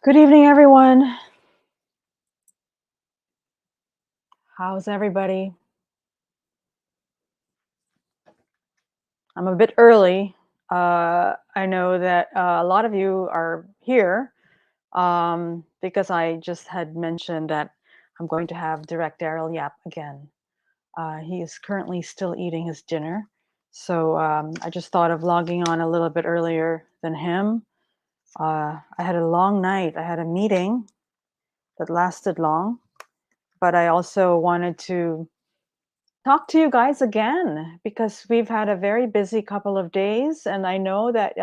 Good evening, everyone. How's everybody? I'm a bit early. I know that a lot of you are here because I just had mentioned that I'm going to have direct Darryl Yap again. He is currently still eating his dinner. So I just thought of logging on a little bit earlier than him. I had a long night. I had a meeting that lasted long, but I also wanted to talk to you guys again because we've had a very busy couple of days, and I know that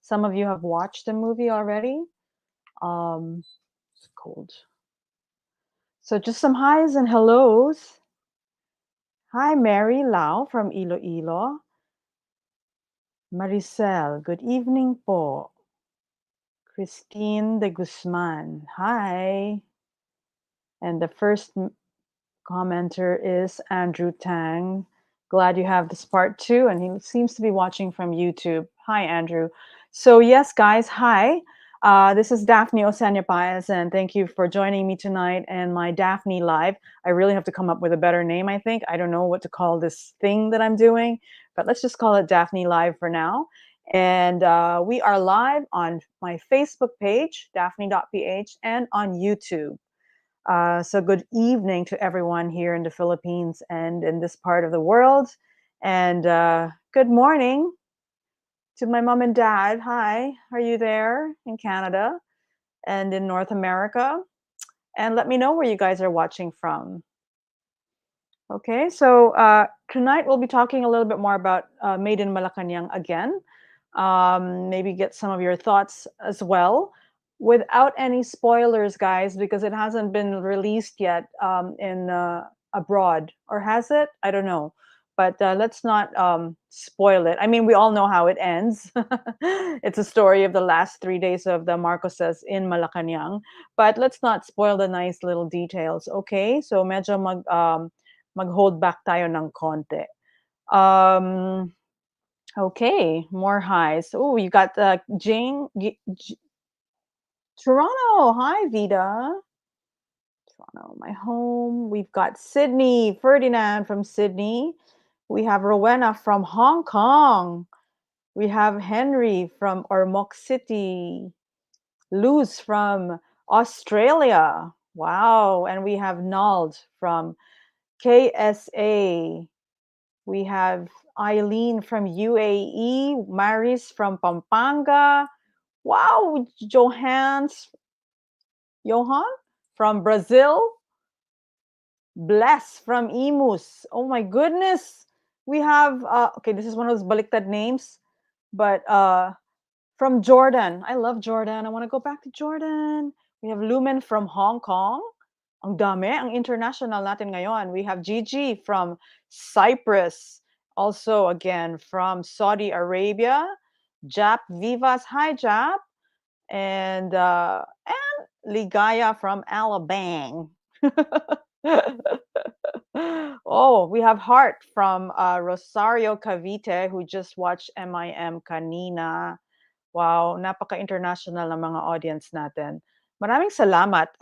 some of you have watched the movie already. It's cold. So just some highs and hellos. Hi, Mary Lau from Iloilo. Maricel, good evening po. Christine de Guzman, hi. And the first commenter is Andrew Tang. Glad you have this part too, and he seems to be watching from YouTube. Hi, Andrew. So yes, guys, hi. This is Daphne Osanya Paez, and thank you for joining me tonight and my Daphne Live. I really have to come up with a better name, I think. I don't know what to call this thing that I'm doing, but let's just call it Daphne Live for now. And we are live on my Facebook page, daphne.ph, and on YouTube. So good evening to everyone here in the Philippines and in this part of the world. And good morning to my mom and dad. Hi, are you there in Canada and in North America? And let me know where you guys are watching from. Okay, so tonight we'll be talking a little bit more about Maid in Malacañang again. Maybe get some of your thoughts as well, without any spoilers, guys, because it hasn't been released yet in abroad, or has it? I don't know. But let's not spoil it. I mean, we all know how it ends. It's a story of the last 3 days of the Marcoses in Malacañang. But let's not spoil the nice little details, okay? So medyo mag-hold back tayo ng konti. Okay, more highs. Oh, you got Toronto. Hi, Vida. Toronto, my home. We've got Sydney, Ferdinand from Sydney. We have Rowena from Hong Kong. We have Henry from Ormoc City. Luz from Australia. Wow. And we have Nald from KSA. We have Eileen from UAE, Maris from Pampanga. Wow, Johan from Brazil, Bless from Imus. Oh my goodness. We have, okay, this is one of those baliktad names, but from Jordan. I love Jordan. I want to go back to Jordan. We have Lumen from Hong Kong. Ang dami, ang international natin ngayon. We have Gigi from Cyprus. Also, again, from Saudi Arabia. Jap Vivas. Hi, Jap. And Ligaya from Alabang. Oh, we have Heart from Rosario Cavite, who just watched MIM kanina. Wow, napaka-international ng mga audience natin. Maraming salamat.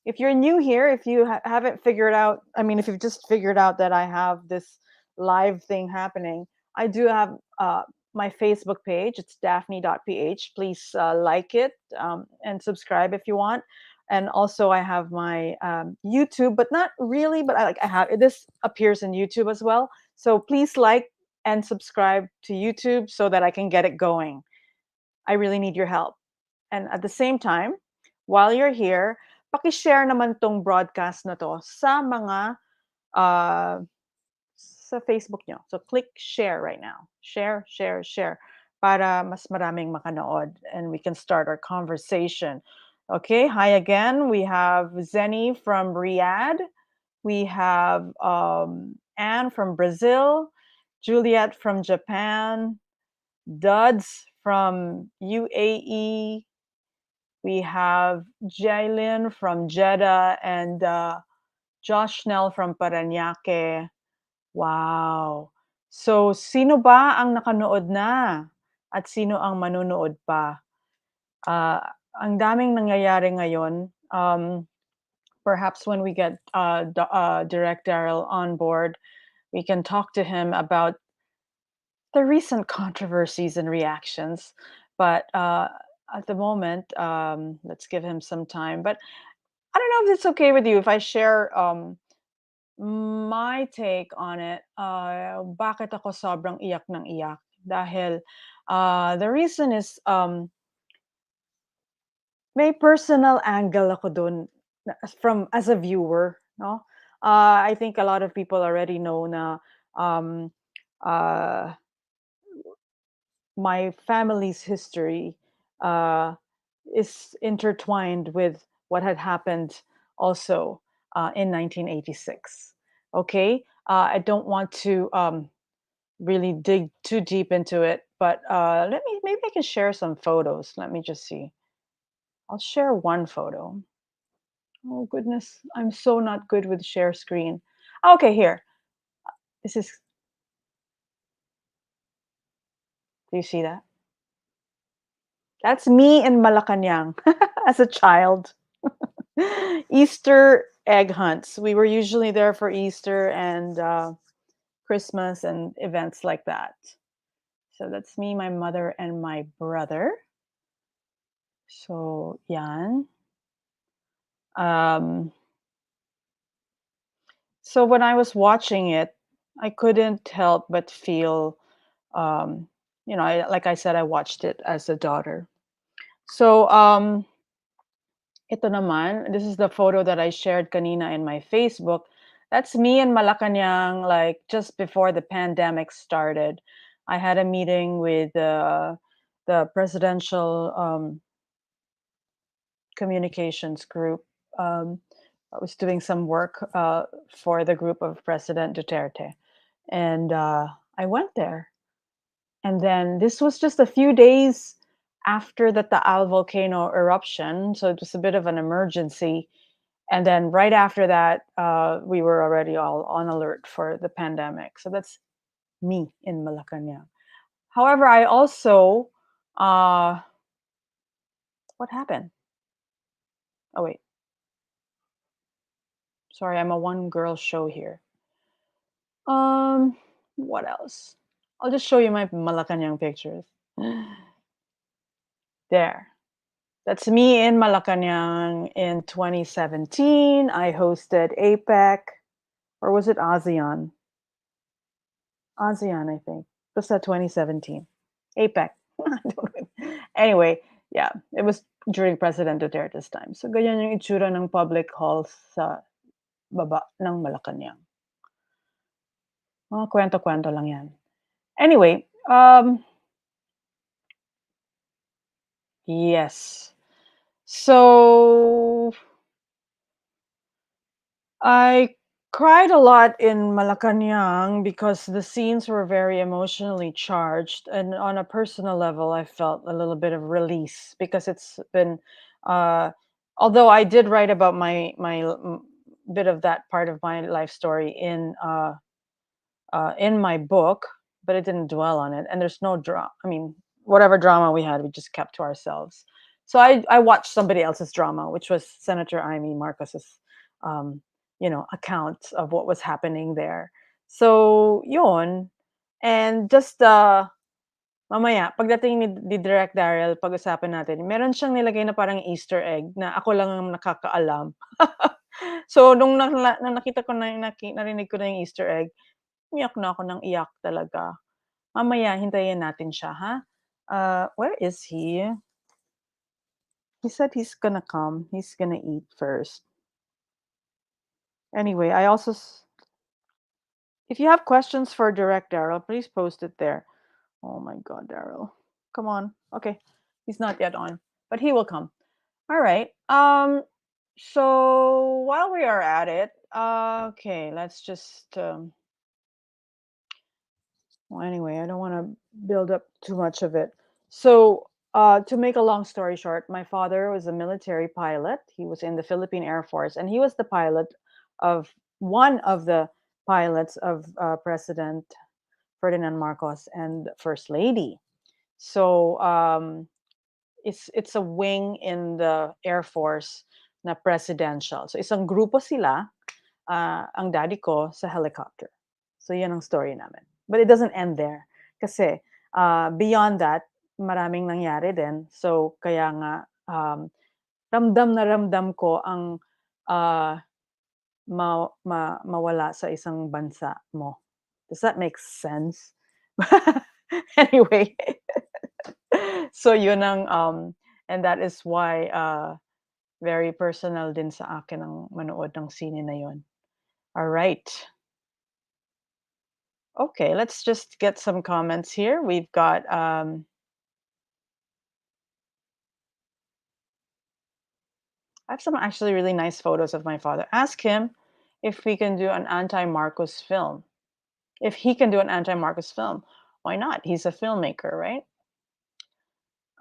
If you're new here, if you haven't figured out, I mean, if you've just figured out that I have this live thing happening, I do have my Facebook page. It's daphne.ph. Please like it and subscribe if you want. And also, I have my YouTube, but not really. But I have this appears in YouTube as well. So please like and subscribe to YouTube so that I can get it going. I really need your help. And at the same time, while you're here, paki-share naman tong broadcast na to sa mga sa Facebook nyo. So click share right now. Share, share, share para mas maraming makanood and we can start our conversation. Okay, hi again. We have Zeni from Riyadh. We have Anne from Brazil, Juliet from Japan, Duds from UAE. We have Jaylin from Jeddah and Josh Snell from Parañaque. Wow. So, sino ba ang nakanood na? At sino ang manunood pa? ang daming nangyayari ngayon. Perhaps when we get Direct Daryl on board, we can talk to him about the recent controversies and reactions. But at the moment, let's give him some time. But I don't know if it's okay with you if I share my take on it. Bakit ako sobrang iyak ng iyak? Dahil the reason is may personal angle ako dun from as a viewer, no? I think a lot of people already know na um, uh, my family's history uh, is intertwined with what had happened also in 1986. Okay, I don't want to really dig too deep into it, but let me maybe I can share some photos. Let me just see. I'll share one photo. Oh goodness, I'm so not good with share screen. Okay, here. This is. Do you see that? That's me in Malacañang as a child. Easter egg hunts. We were usually there for Easter and Christmas and events like that. So that's me, my mother, and my brother. So yan. Um, so when I was watching it, I couldn't help but feel, um, like I said, I watched it as a daughter. So ito naman, this is the photo that I shared kanina in my Facebook. That's me in Malacañang, like just before the pandemic started. I had a meeting with the presidential communications group. I was doing some work for the group of President Duterte. And I went there. And then this was just a few days after the Taal volcano eruption. So it was a bit of an emergency. And then right after that, we were already all on alert for the pandemic. So that's me in Malacanang. However, I also, uh, what happened? Oh, wait. Sorry, I'm a one girl show here. Um, what else? I'll just show you my Malacanang pictures. There. That's me in Malacanang in 2017. I hosted APEC, or was it ASEAN? ASEAN, I think. Was that 2017? APEC. I don't know. Anyway, yeah, it was during President Duterte's time. So ganyan yung itsura ng public halls sa baba ng Malacanang. Mga kwento-kwento lang yan. Anyway, yes. So I cried a lot in Malacañang because the scenes were very emotionally charged, and on a personal level, I felt a little bit of release because it's been. Uh, Although I did write about my bit of that part of my life story in my book, but it didn't dwell on it. And there's no drama. I mean, whatever drama we had, we just kept to ourselves. So I watched somebody else's drama, which was Senator Amy Marcos's, um, account of what was happening there. So yun, and just mamaya pagdating ni Direct Daryl, pag-usapan natin. Meron siyang nilagay na parang Easter egg na ako lang ang nakakaalam. So nung nakita ko na narinig ko na yung Easter egg, umiyak na ako ng iyak talaga. Mamaya hintayin natin siya, ha? Where is he? He said he's gonna come. He's gonna eat first. Anyway, if you have questions for Direct Daryl, please post it there. Oh my God, Daryl. Come on. Okay. He's not yet on, but he will come. All right. So while we are at it, okay, let's just well, anyway, I don't want to build up too much of it. So, to make a long story short, my father was a military pilot. He was in the Philippine Air Force, and he was the pilot of one of the pilots of President Ferdinand Marcos and First Lady. So, it's a wing in the Air Force na presidential. So isang grupo sila, ang daddy ko sa helicopter. So yan ang story namin. But it doesn't end there. Kasi beyond that, maraming nangyari din. So kaya nga ramdam na ramdam ko ang mawala sa isang bansa mo. Does that make sense? Anyway, so yun ang and that is why very personal din sa akin ang manood ng sine na yun. All right. Okay, let's just get some comments here. We've got I have some actually really nice photos of my father. Ask him if we can do an anti-Marcos film. If he can do an anti-Marcos film, why not? He's a filmmaker, right?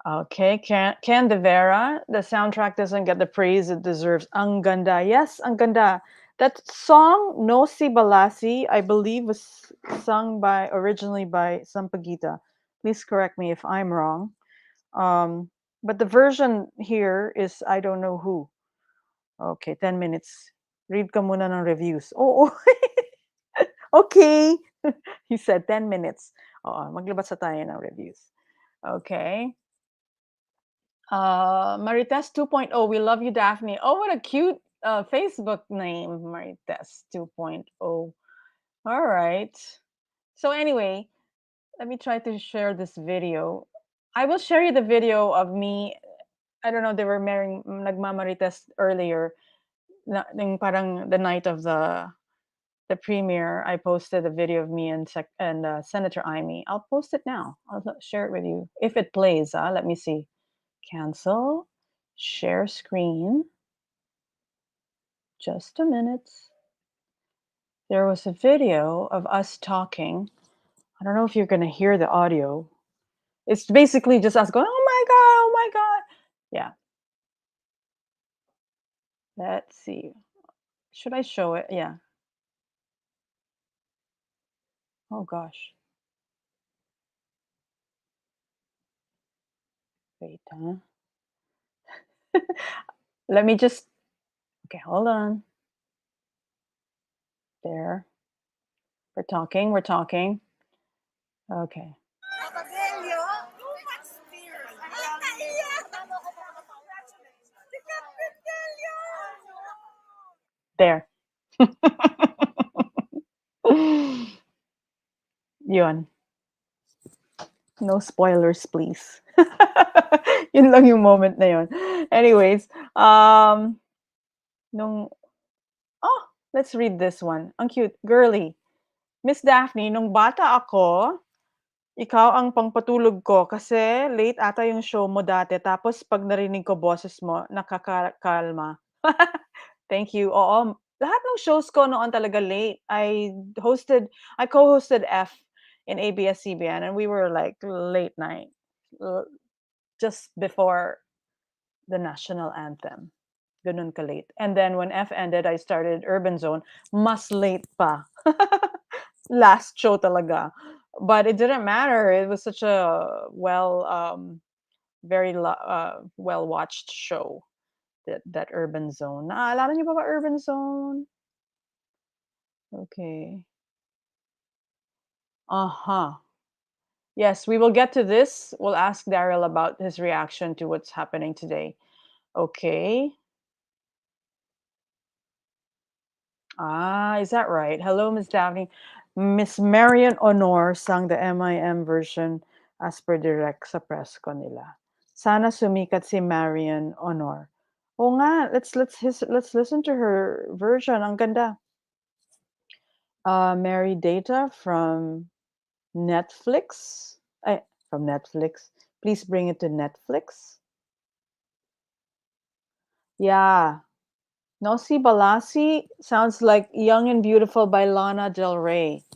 Okay, Can De Vera, the soundtrack doesn't get the praise it deserves. Ang ganda. Yes, ang ganda. That song, No Si Balasi, I believe was sung originally by Sampaguita. Please correct me if I'm wrong. But the version here is I don't know who. Okay, 10 minutes. Read ka muna ng reviews. Oh, okay. He said 10 minutes. Oo, maglabas sa tayo ng reviews. Okay. Marites 2.0, we love you, Daphne. Oh, what a cute Facebook name, Marites 2.0. All right. So anyway, let me try to share this video. I will share you the video of me. I don't know, they were nagmamarites earlier. Parang the night of the premiere, I posted a video of me and Senator Amy. I'll post it now. I'll share it with you if it plays. Let me see. Cancel, share screen. Just a minute. There was a video of us talking. I don't know if you're going to hear the audio. It's basically just us going, oh my God, oh my God. Yeah. Let's see. Should I show it? Yeah. Oh gosh. Wait, huh? Let me just, okay, hold on. There. We're talking. Okay. There. Yun. No spoilers, please. Yun lang yung moment na yun. Anyways, let's read this one. Ang cute. Girly. Miss Daphne, nung bata ako, ikaw ang pangpatulog ko kasi late ata yung show mo dati. Tapos pag narinig ko boses mo, nakakakalma. Thank you. Oo, lahat ng shows ko noon talaga late. I co-hosted F in ABS-CBN and we were like late night. Just before the national anthem. Ganun ka late. And then when F ended, I started Urban Zone. Mas late pa. Last show talaga. But it didn't matter. It was such a very well watched show. That Urban Zone. Naalala niyo ba Urban Zone? Okay. Uh-huh. Yes, we will get to this. We'll ask Darryl about his reaction to what's happening today. Okay. Is that right? Hello, Miss Daphne. Miss Marian Honor sang the MIM version as per direct sa press ko nila. Sana sumikat si Marian Honor. Oo nga, let's listen to her version. Ang ganda. Mary Data from Netflix. From Netflix. Please bring it to Netflix. Yeah. Nosy Balasi sounds like Young and Beautiful by Lana Del Rey.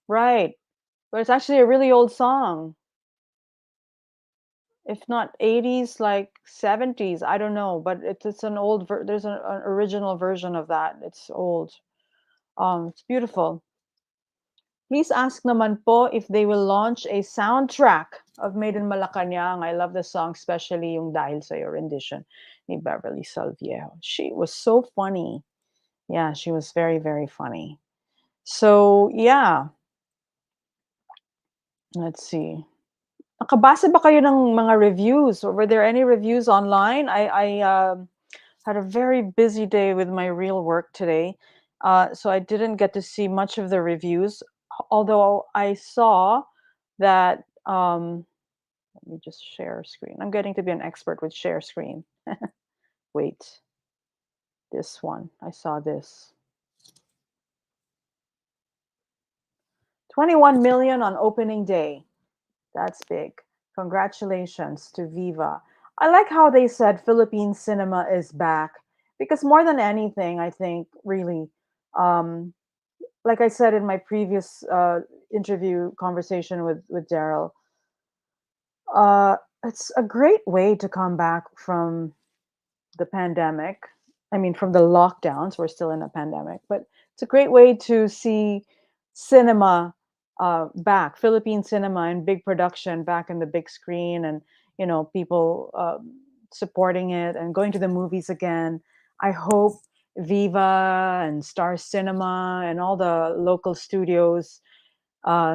Right. But it's actually a really old song. If not 80s, like 70s. I don't know. But it's an old, there's an original version of that. It's old. It's beautiful. Please ask naman po if they will launch a soundtrack of Maid in Malacañang. I love the song, especially yung Dahil Sa'yo rendition ni Beverly Salviejo. She was so funny. Yeah, she was very, very funny. So, yeah, let's see. Nakabasa ba kayo ng mga reviews? Or were there any reviews online? I had a very busy day with my real work today. So I didn't get to see much of the reviews, although I saw that. Let me just share screen. I'm getting to be an expert with share screen. Wait, this one. I saw this. 21 million on opening day. That's big. Congratulations to Viva. I like how they said Philippine cinema is back because more than anything, I think really, um, like I said in my previous interview conversation with Darryl, uh, it's a great way to come back from the pandemic. I mean, from the lockdowns, we're still in a pandemic, but it's a great way to see cinema back, Philippine cinema and big production back in the big screen, and people supporting it and going to the movies again. I hope Viva and Star Cinema and all the local studios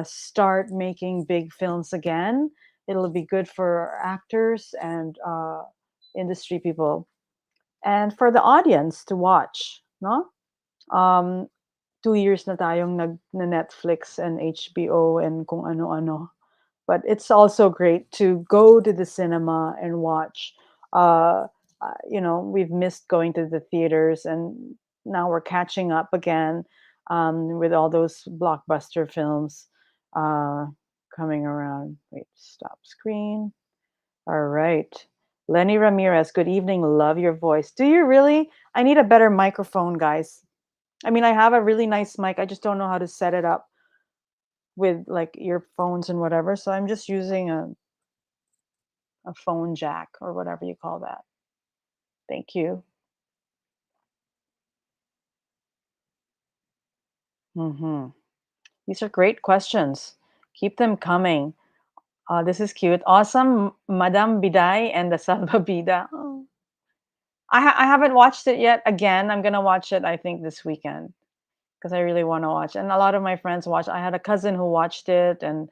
start making big films again. It'll be good for actors and industry people and for the audience to watch, no? 2 years na tayong na Netflix and HBO and kung ano-ano. But it's also great to go to the cinema and watch. We've missed going to the theaters, and now we're catching up again with all those blockbuster films uh, coming around. Wait, stop screen. All right. Lenny Ramirez, good evening. Love your voice. Do you really? I need a better microphone, guys. I mean, I have a really nice mic. I just don't know how to set it up with like earphones and whatever. So I'm just using a phone jack or whatever you call that. Thank you. hmm These are great questions. Keep them coming. This is cute. Awesome, Madame Biday and the Salvabida. Oh. I haven't watched it yet. Again, I'm gonna watch it. I think this weekend because I really want to watch. And a lot of my friends watch. I had a cousin who watched it, and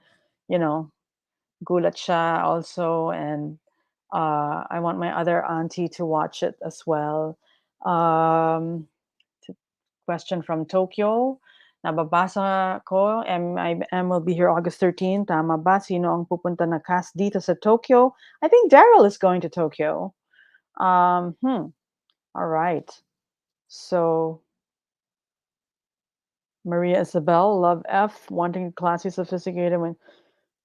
you know, gulat siya also, and I want my other auntie to watch it as well. Um, Question from Tokyo. Nababasa ko, MIM will be here August 13. Tama ba? Sino ang pupunta na cast dito sa Tokyo? I think Daryl is going to Tokyo. All right. So Maria Isabel, love F, wanting classy, sophisticated, when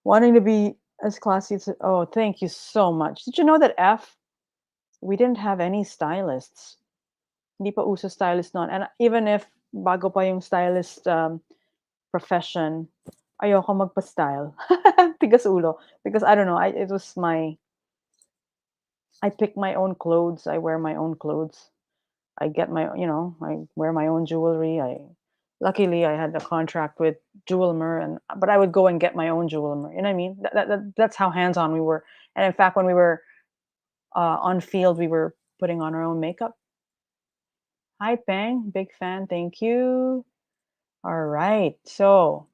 wanting to be as classy as. Oh, thank you so much. Did you know that F, we didn't have any stylists. Hindi pa uso stylist noon. And even if bago pa yung stylist profession, ayoko magpa-style. Tigas ulo. Because I don't know, I pick my own clothes. I wear my own clothes. I get I wear my own jewelry. Luckily I had a contract with Jewelmer, but I would go and get my own Jewelmer. You know what I mean? That's how hands-on we were. And in fact, when we were on field, we were putting on our own makeup. Hi, Peng. Big fan. Thank you. All right. So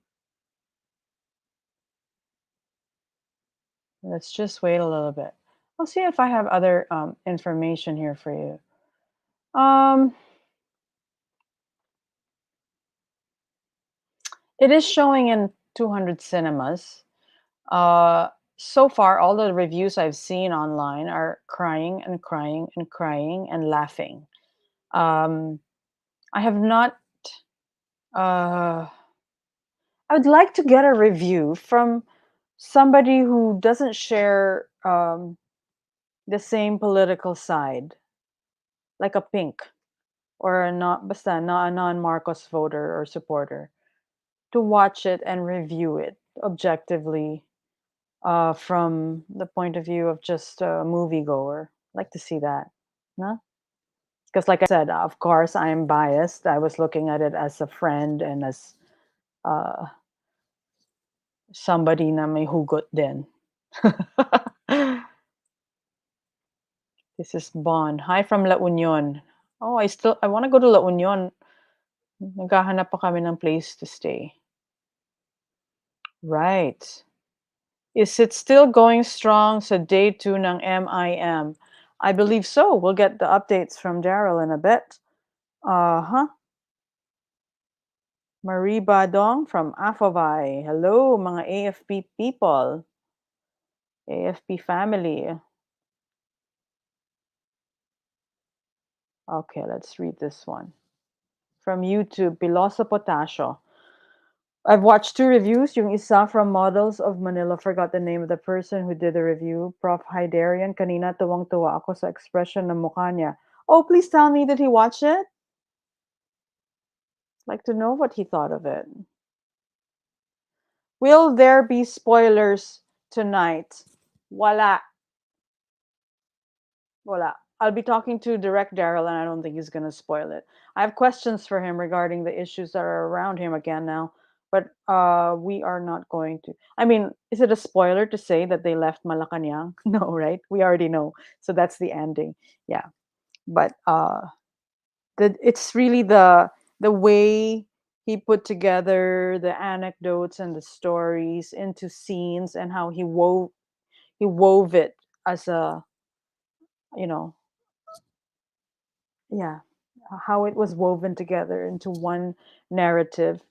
let's just wait a little bit. I'll see if I have other information here for you. Um, it is showing in 200 cinemas. Uh, so far, all the reviews I've seen online are crying and crying and crying and laughing. Um, I have not. Uh, I would like to get a review from somebody who doesn't share the same political side, like a Pink or a not basta not a non-Marcos voter or supporter, to watch it and review it objectively from the point of view of just a moviegoer. I'd like to see that, no? Because, like I said, of course, I am biased. I was looking at it as a friend and as uh, somebody na may hugot din. This is Bon. Hi from La Union. Oh, I want to go to La Union. Naghahanap pa kami ng place to stay. Right. Is it still going strong sa day 2 ng MIM? I believe so. We'll get the updates from Darryl in a bit. Uh-huh. Marie Badong from Afovai. Hello, mga AFP people. AFP family. Okay, let's read this one. From YouTube, Piloso Potasio. I've watched 2 reviews. Yung isa from Models of Manila. Forgot the name of the person who did the review. Prof. Hydarian. Kanina tuwang-tuwa ako sa expression ng mukha niya. Oh, please tell me, did he watch it? I'd like to know what he thought of it. Will there be spoilers tonight? Wala. Wala. I'll be talking to direct Darryl, and I don't think he's going to spoil it. I have questions for him regarding the issues that are around him again now, but we are not going to. I mean, is it a spoiler to say that they left Malacañang? No, right? We already know. So that's the ending. Yeah. But it's really the way he put together the anecdotes and the stories into scenes, and how he wove it as a, you know, yeah, how it was woven together into one narrative,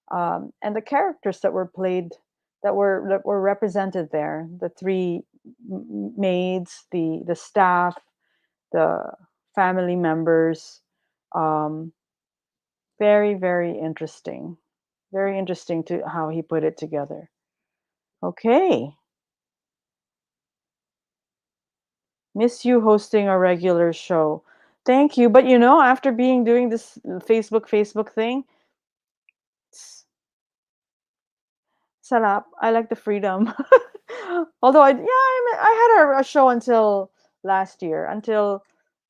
and the characters that were played, that were represented there, the three maids, the staff, the family members, um, very, very interesting to how he put it together. Okay. Miss you hosting a regular show. Thank you. But after being doing this Facebook thing, it's sarap. I like the freedom. Although I had a show until last year, until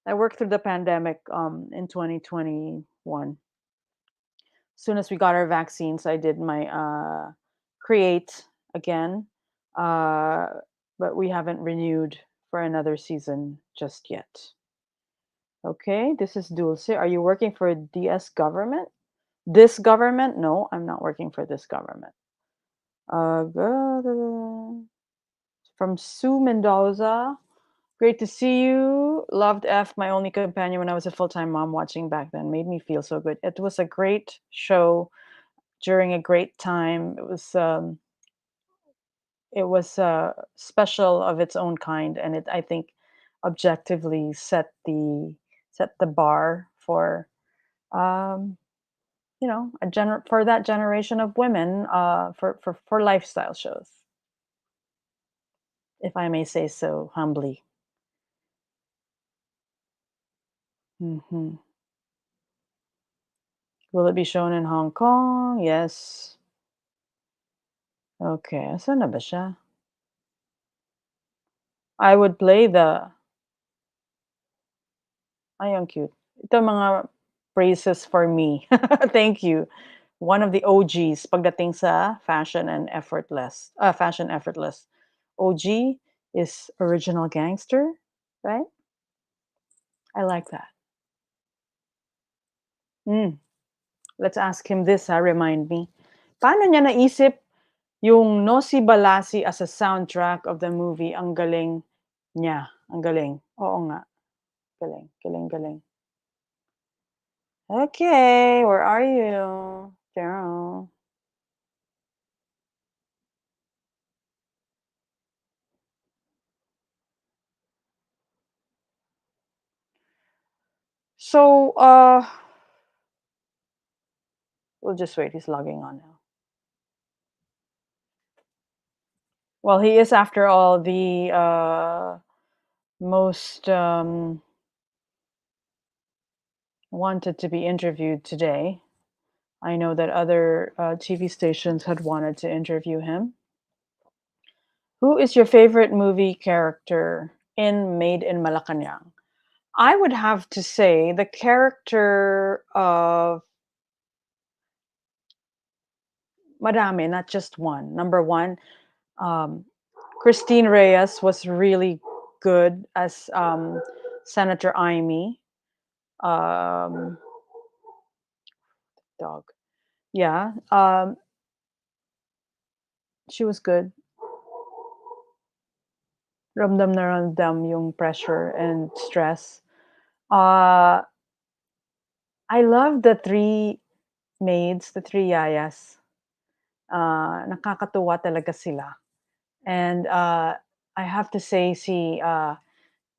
I worked through the pandemic in 2021. As soon as we got our vaccines, I did my create again. Uh, but we haven't renewed for another season just yet. Okay, this is Dulce. Are you working for DS government? This government? No, I'm not working for this government. From Sue Mendoza. Great to see you. Loved F, my only companion when I was a full-time mom watching back then. Made me feel so good. It was a great show during a great time. It was special of its own kind, and I think, objectively set the bar for um, for that generation of women, for lifestyle shows, if I may say so humbly. Hmm. Will it be shown in Hong Kong? Yes. Okay. Asan na ba siya? I would play ay, ang cute. Ito mga praises for me. Thank you. One of the OGs pagdating sa fashion effortless. OG is original gangster, right? I like that. Mm. Let's ask him this, remind me. Paano niya naisip yung No Si Balasi as a soundtrack of the movie? Ang galing niya. Ang galing. Oo nga. Galing, galing, galing. Okay, where are you? Daryl. So, we'll just wait. He's logging on now. Well, he is, after all, the most wanted to be interviewed today. I know that other TV stations had wanted to interview him. Who is your favorite movie character in Maid in Malacañang? I would have to say the character of Madami, not just one. Number one, um, Christine Reyes was really good as Senator Amy. Um, dog. Yeah, she was good. Ramdam na ramdam yung pressure and stress. Uh, I love the three maids, the three yayas. Nakakatuwa talaga sila. And I have to say, si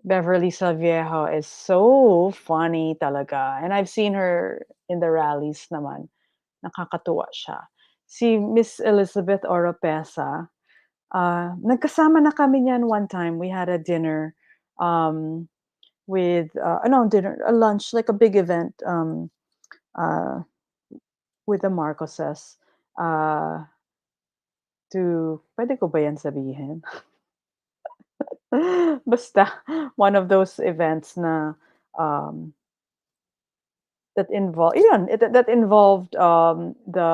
Beverly Salviejo is so funny talaga. And I've seen her in the rallies naman. Nakakatuwa siya. Si Miss Elizabeth Oropesa, nagkasama na kami niyan one time. We had a dinner um, with, no, dinner, a lunch, like a big event uh, with the Marcoses. Uh, pwede ko ba yan sabihin? Basta, one of those events na um, that involved, yun, that involved the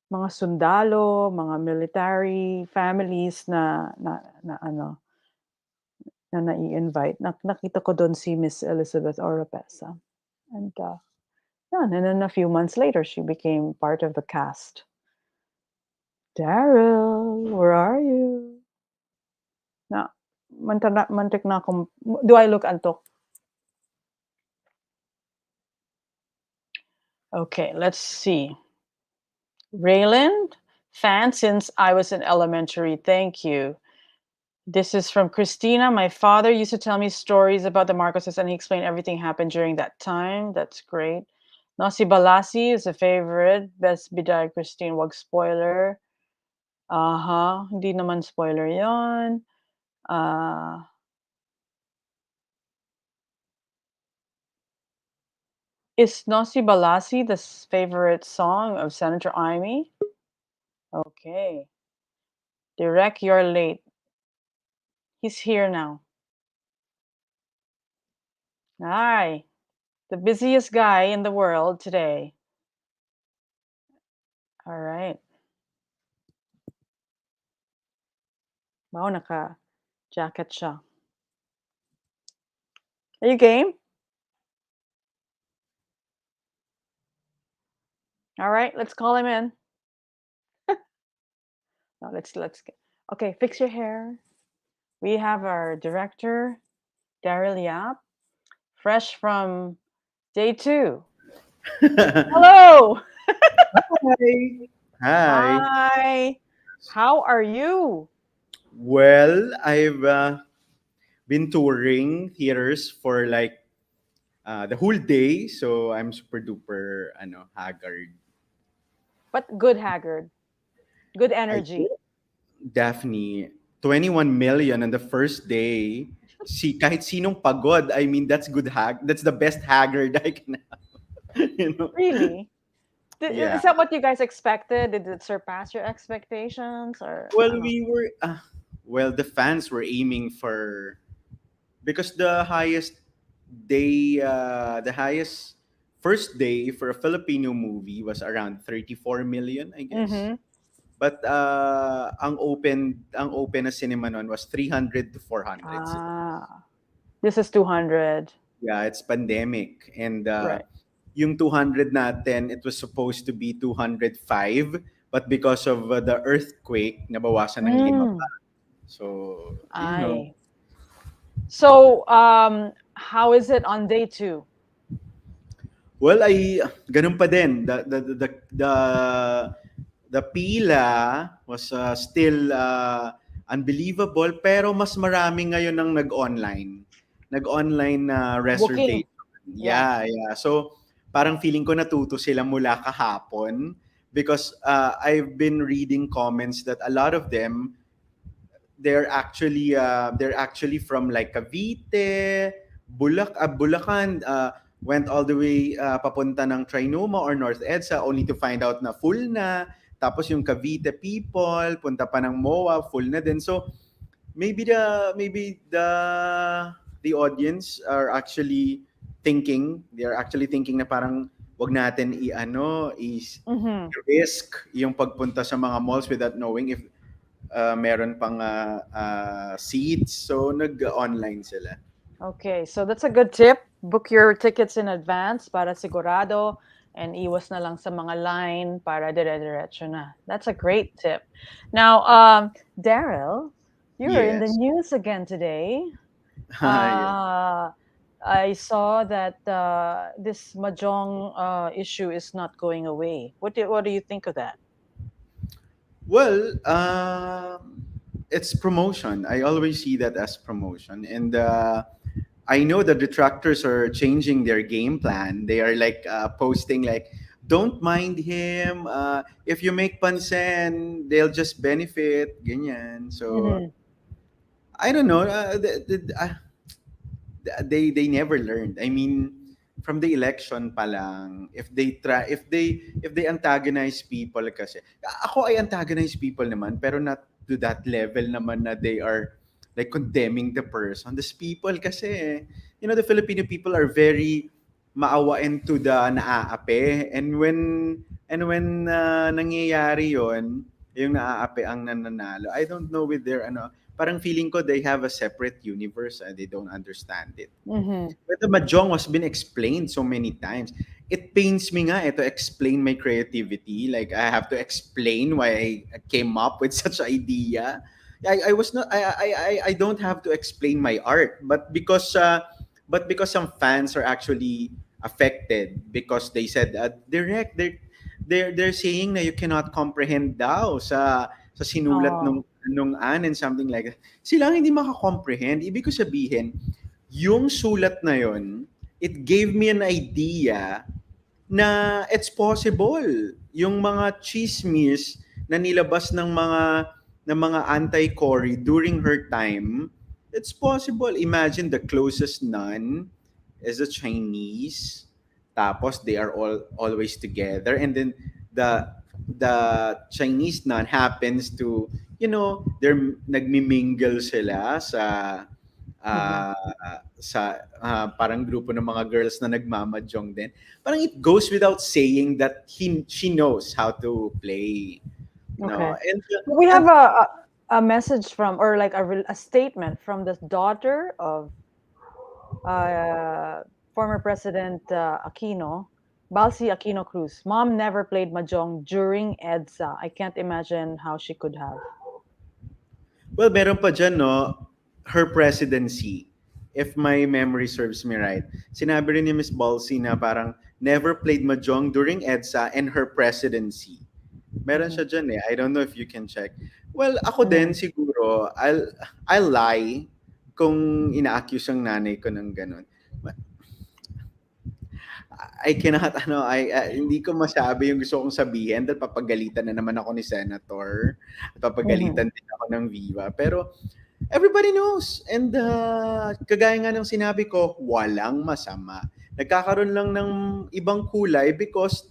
mga sundalo, mga military families na ano, na nai-invite. Nakita ko doon si Miss Elizabeth Oropesa. And yeah, and then a few months later, she became part of the cast. Darryl, where are you? Na, mantik na akong, do I look antok? Okay, let's see. Rayland, fan since I was in elementary. Thank you. This is from Christina. My father used to tell me stories about the Marcoses and he explained everything happened during that time. That's great. Nasi Balasi is a favorite. Best Biday Christine, wag spoiler. Aha, hindi naman spoiler yon. Is Nasi Balasi the favorite song of Senator Amy? Okay. Direct, you're late. He's here now. Hi. The busiest guy in the world today. All right. Wow, naka-jacket siya. Are you game? All right, let's call him in. No, let's get. Okay, fix your hair. We have our director, Darryl Yap, fresh from day 2. Hello. Hi. Hi. Hi. How are you? Well, I've been touring theaters for like the whole day, so I'm super duper haggard. But good, Haggard. Good I energy. Daphne, 21 million on the first day. Kahit sinong pagod, I mean that's good that's the best haggard I can have, you know. Really? Yeah. Is that what you guys expected? Did it surpass your expectations, or Well, ano? the fans were aiming for because the highest first day for a Filipino movie was around 34 million, I guess. Mm-hmm. But ang open na cinema nun was 300 to 400 sila. Ah, this is 200. Yeah, it's pandemic and Right. yung 200 natin it was supposed to be 205 but because of the earthquake nabawasan ng lima Mm, pa. So, I. So, how is it on day 2? well, ay ganun pa din. The pila was still unbelievable pero mas marami ngayon ang nag-online. Nag-online na Booking. reservation. Yeah. Yeah. So parang feeling ko natuto sila mula kahapon because I've been reading comments that a lot of them they're actually from like Cavite, Bulacan, went all the way papunta ng Trinoma or North EDSA only to find out na full na. Tapos yung Cavite people, punta pa ng MOA, full na din. So maybe the audience are actually thinking, they're actually thinking na parang wag natin i-ano is Mhm. risk yung pagpunta sa mga malls without knowing if meron pang seats. So nag-online sila. Okay, so that's a good tip. Book your tickets in advance para sigurado and iwas na lang sa mga line para dire-diretso na. That's a great tip. Now, Daryl, you're in the Yes. news again today. Yeah. Uh, I saw that this Mahjong issue is not going away. What do you think of that? Well, it's promotion. I always see that as promotion. And I know the detractors are changing their game plan. They are like posting like, don't mind him. If you make pansen, they'll just benefit. Ganyan. So Mm-hmm. I don't know. They never learned. I mean, from the election pa lang, if they antagonize people kasi ako ay antagonize people naman pero not to that level naman na they are like condemning the person. These people kasi the Filipino people are very maawain to the naaapi, and when nangyayari yon, yung naaapi ang nananalo. I don't know with their parang feeling ko they have a separate universe and they don't understand it. Mm-hmm. But the Mahjong has been explained so many times. It pains me nga to explain my creativity. Like I have to explain why I came up with such idea. I was not I don't have to explain my art, but because some fans are actually affected because they said direct they're saying na you cannot comprehend daw sa sinulat Oh. nung and something like that. Sila ang hindi makakomprehend. Ibig ko sabihin, yung sulat na yon, it gave me an idea na it's possible. Yung mga chismis na nilabas ng mga anti-Cory during her time, it's possible. Imagine the closest nun is a Chinese, tapos they are all always together, and then the Chinese nun happens to, they're nagmi-mingle sila Mm-hmm. parang grupo ng mga girls na nagmamajong din. Parang it goes without saying that she knows how to play. No, Okay. and We and have a message from, or like a statement from the daughter of uh, former President Aquino, Balsi Aquino Cruz. Mom never played mahjong during EDSA. I can't imagine how she could have. well, meron pa dyan, no, her presidency. If my memory serves me right, sinabi rin ni Miss Balsi na parang never played mahjong during EDSA and her presidency. Meron Mm-hmm. siya dyan eh. I don't know if you can check. Well, ako din Mm-hmm. siguro, I'll lie kung ina-accuse ang nanay ko ng ganun. I cannot, hindi ko masabi yung gusto kong sabihin dahil papagalitan na naman ako ni Senator. At Mm-hmm. papagalitan din ako ng VIVA. Pero everybody knows. And kagaya nga ng sinabi ko, walang masama. Nagkakaroon lang ng ibang kulay because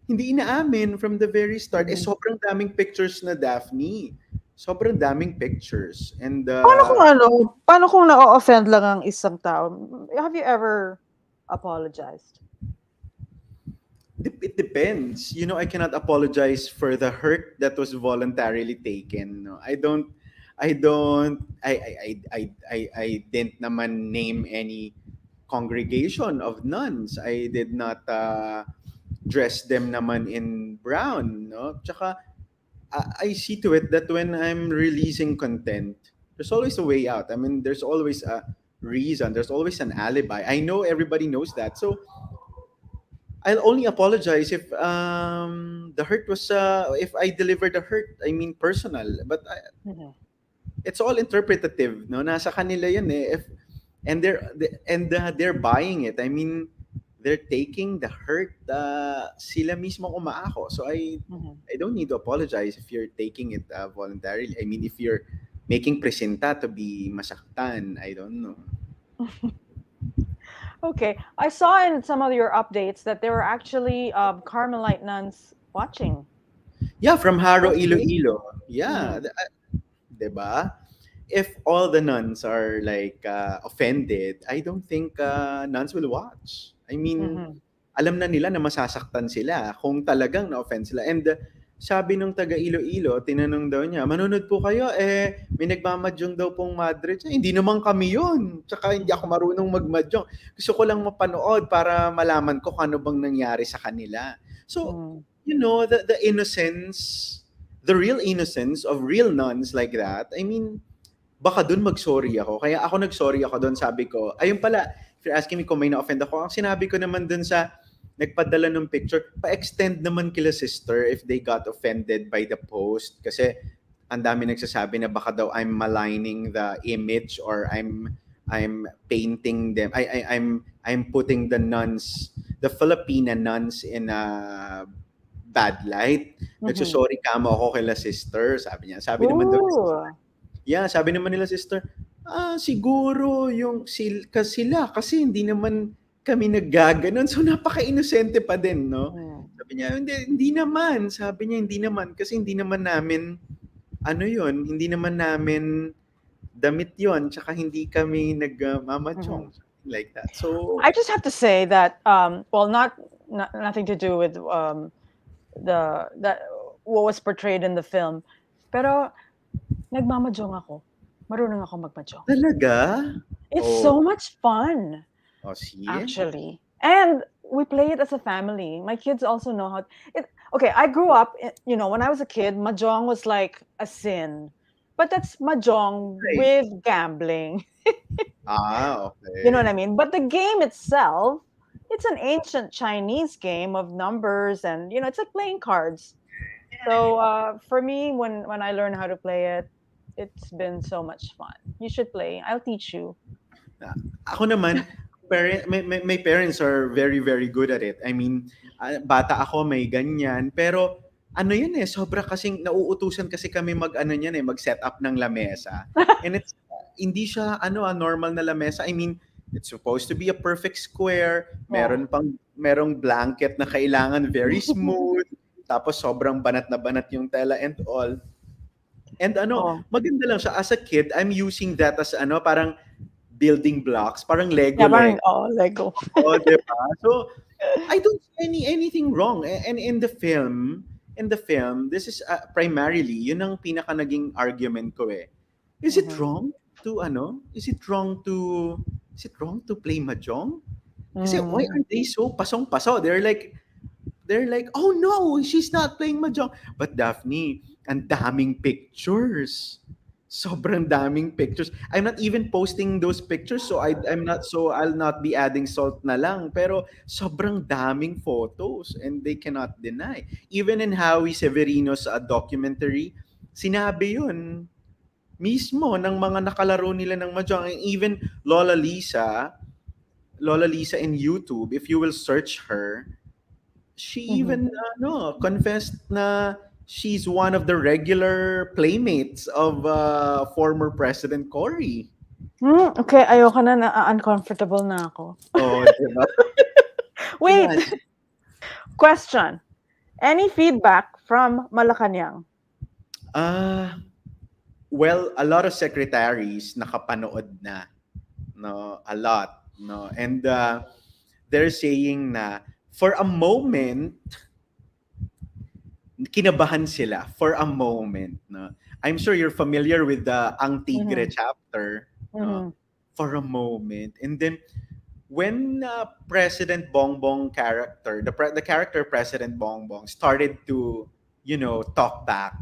hindi inaamin from the very start. Mm-hmm. Sobrang daming pictures na Daphne. Sobrang daming pictures. And Paano kung na-offend lang ang isang tao? Have you ever apologized? it depends. I cannot apologize for the hurt that was voluntarily taken. No, I don't, I didn't naman name any congregation of nuns. I did not dress them naman in brown. No, tsaka I see to it that when I'm releasing content, there's always a way out. I mean, there's always a reason. There's always an alibi. I know everybody knows that. So I'll only apologize if the hurt was if I delivered the hurt. I mean personal, but Mhm. it's all interpretative. No, nasa kanila yun eh. If and they're buying it. I mean, they're taking the hurt. Sila mismo umaako. So Mhm. I don't need to apologize if you're taking it voluntarily. I mean, if you're making presenta to be masaktan, I don't know. Okay, I saw in some of your updates that there were actually Carmelite nuns watching. Yeah, from Haro That's great. Iloilo. Yeah, Mhm. 'di ba? If all the nuns are like offended, I don't think nuns will watch. I mean, Mhm. alam na nila na masasaktan sila kung talagang na-offend sila. And sabi nung taga Iloilo, tinanong daw niya, manonood po kayo, may nagmamadyong daw pong madre dyan. Hindi naman kami yun. Tsaka hindi ako marunong magmadyong. Gusto ko lang mapanood para malaman ko kung ano bang nangyari sa kanila. So, Mm. the innocence, the real innocence of real nuns like that, I mean, baka dun mag-sorry ako. Kaya ako nag-sorry ako dun, sabi ko, ayun pala, if you're asking me kung may na-offend ako, ang sinabi ko naman dun sa nagpadala ng picture, pa-extend naman kila sister if they got offended by the post. Kasi ang dami nagsasabi na baka daw I'm maligning the image or I'm painting them. I'm putting the nuns, the Filipina nuns in a bad light. Mhm. Nagsusorry kamo ako kila sister, sabi niya. Sabi naman daw ni sister, Ooh. yeah, sabi naman nila sister, siguro yung sila kasi hindi naman kami naggaganon. So napaka-inosente pa din, no? Mm. Sabi niya, hindi naman. Sabi niya, hindi naman. Kasi hindi naman namin, hindi naman namin damit yon. Tsaka hindi kami Mhm. nagmamadyong. Something like that. So, I just have to say that well, nothing to do with the that what was portrayed in the film, pero nagmamahjong ako. Marunong ako magmahjong. talaga? It's Oh, so much fun, see? actually, and we play it as a family. My kids also know how. Okay, I grew up. When I was a kid, mahjong was like a sin, but that's mahjong Right. with gambling. You know what I Okay. mean? But the game itself, it's an ancient Chinese game of numbers, and it's like playing cards. So for me, when I learned how to play it, it's been so much fun. You should play. I'll teach you. Ah, Ako naman, my parents are very, very good at it. I mean, bata ako, may ganyan. Pero, ano yun sobra kasing, nauutusan kasi kami ano yan mag-set up ng lamesa. And it's, hindi siya, normal na lamesa. I mean, it's supposed to be a perfect square. Yeah. Merong blanket na kailangan very smooth. Tapos sobrang banat na banat yung tela and all. And Oh, maganda lang siya. As a kid, I'm using that as parang building blocks, parang Lego yeah, parang, Lego. oh, Lego. Oo, 'di ba? So, I don't see anything wrong. And in the film, this is primarily yun ang pinaka naging argument ko eh. Is it Mhm. wrong to Is it wrong to play mahjong? Kasi why Mm. are they so pasong-paso? They're like, oh no, she's not playing mahjong. But Daphne, ang daming pictures. Sobrang daming pictures. I'm not even posting those pictures, so I'll not be adding salt na lang. Pero sobrang daming photos and they cannot deny. Even in Howie Severino's documentary, sinabi yun mismo ng mga nakalaro nila ng mahjong. And even Lola Lisa in YouTube, if you will search her, she Mhm. even confessed na she's one of the regular playmates of former President Cory. Okay, ayoko na uncomfortable na ako. Oh, di ba? Wait, Imagine. question. Any feedback from Malacañang? Ah, well, a lot of secretaries nakapanood na, no, a lot, no, and they're saying na for a moment kinabahan sila for a moment, no. I'm sure you're familiar with the Ang Tigre Mhm. chapter, no, Mhm. for a moment, and then when President Bongbong character, the character President Bongbong started to, talk back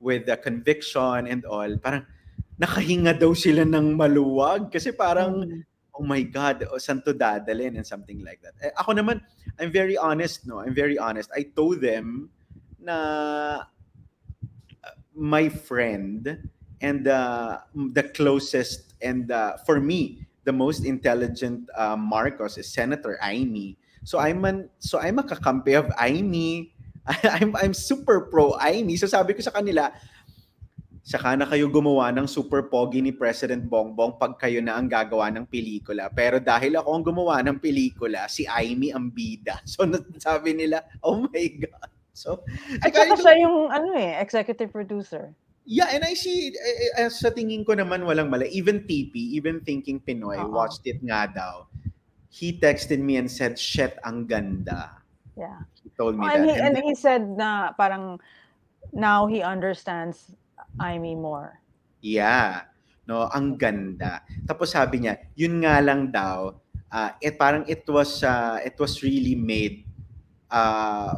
with the conviction and all, parang nakahinga daw sila ng maluwag kasi parang, Mhm. oh my God, saan to dadalhin and something like that. Ako naman, I'm very honest, no? I'm very honest. I told them na my friend and the closest and for me the most intelligent Marcos is Senator Aimee. So I'm a kakampi of Aimee. I'm super pro Aimee. So sabi ko sa kanila, saka na kayo gumawa ng super pogi ni President Bongbong pag kayo na ang gagawa ng pelikula. Pero dahil ako ang gumawa ng pelikula, si Aimee ang bida. So sabi nila, oh my God. So, At tsaka saka siya yung executive producer. yeah, and I see, sa tingin ko naman walang mali. Even TP, even Thinking Pinoy, Oo. watched it nga daw. he texted me and said, "Shit, ang ganda." Yeah. He told Oh, me that. And and then, he said na parang now he understands Amy more. yeah, no, ang ganda. Tapos sabi niya, yun nga lang daw, parang it was really made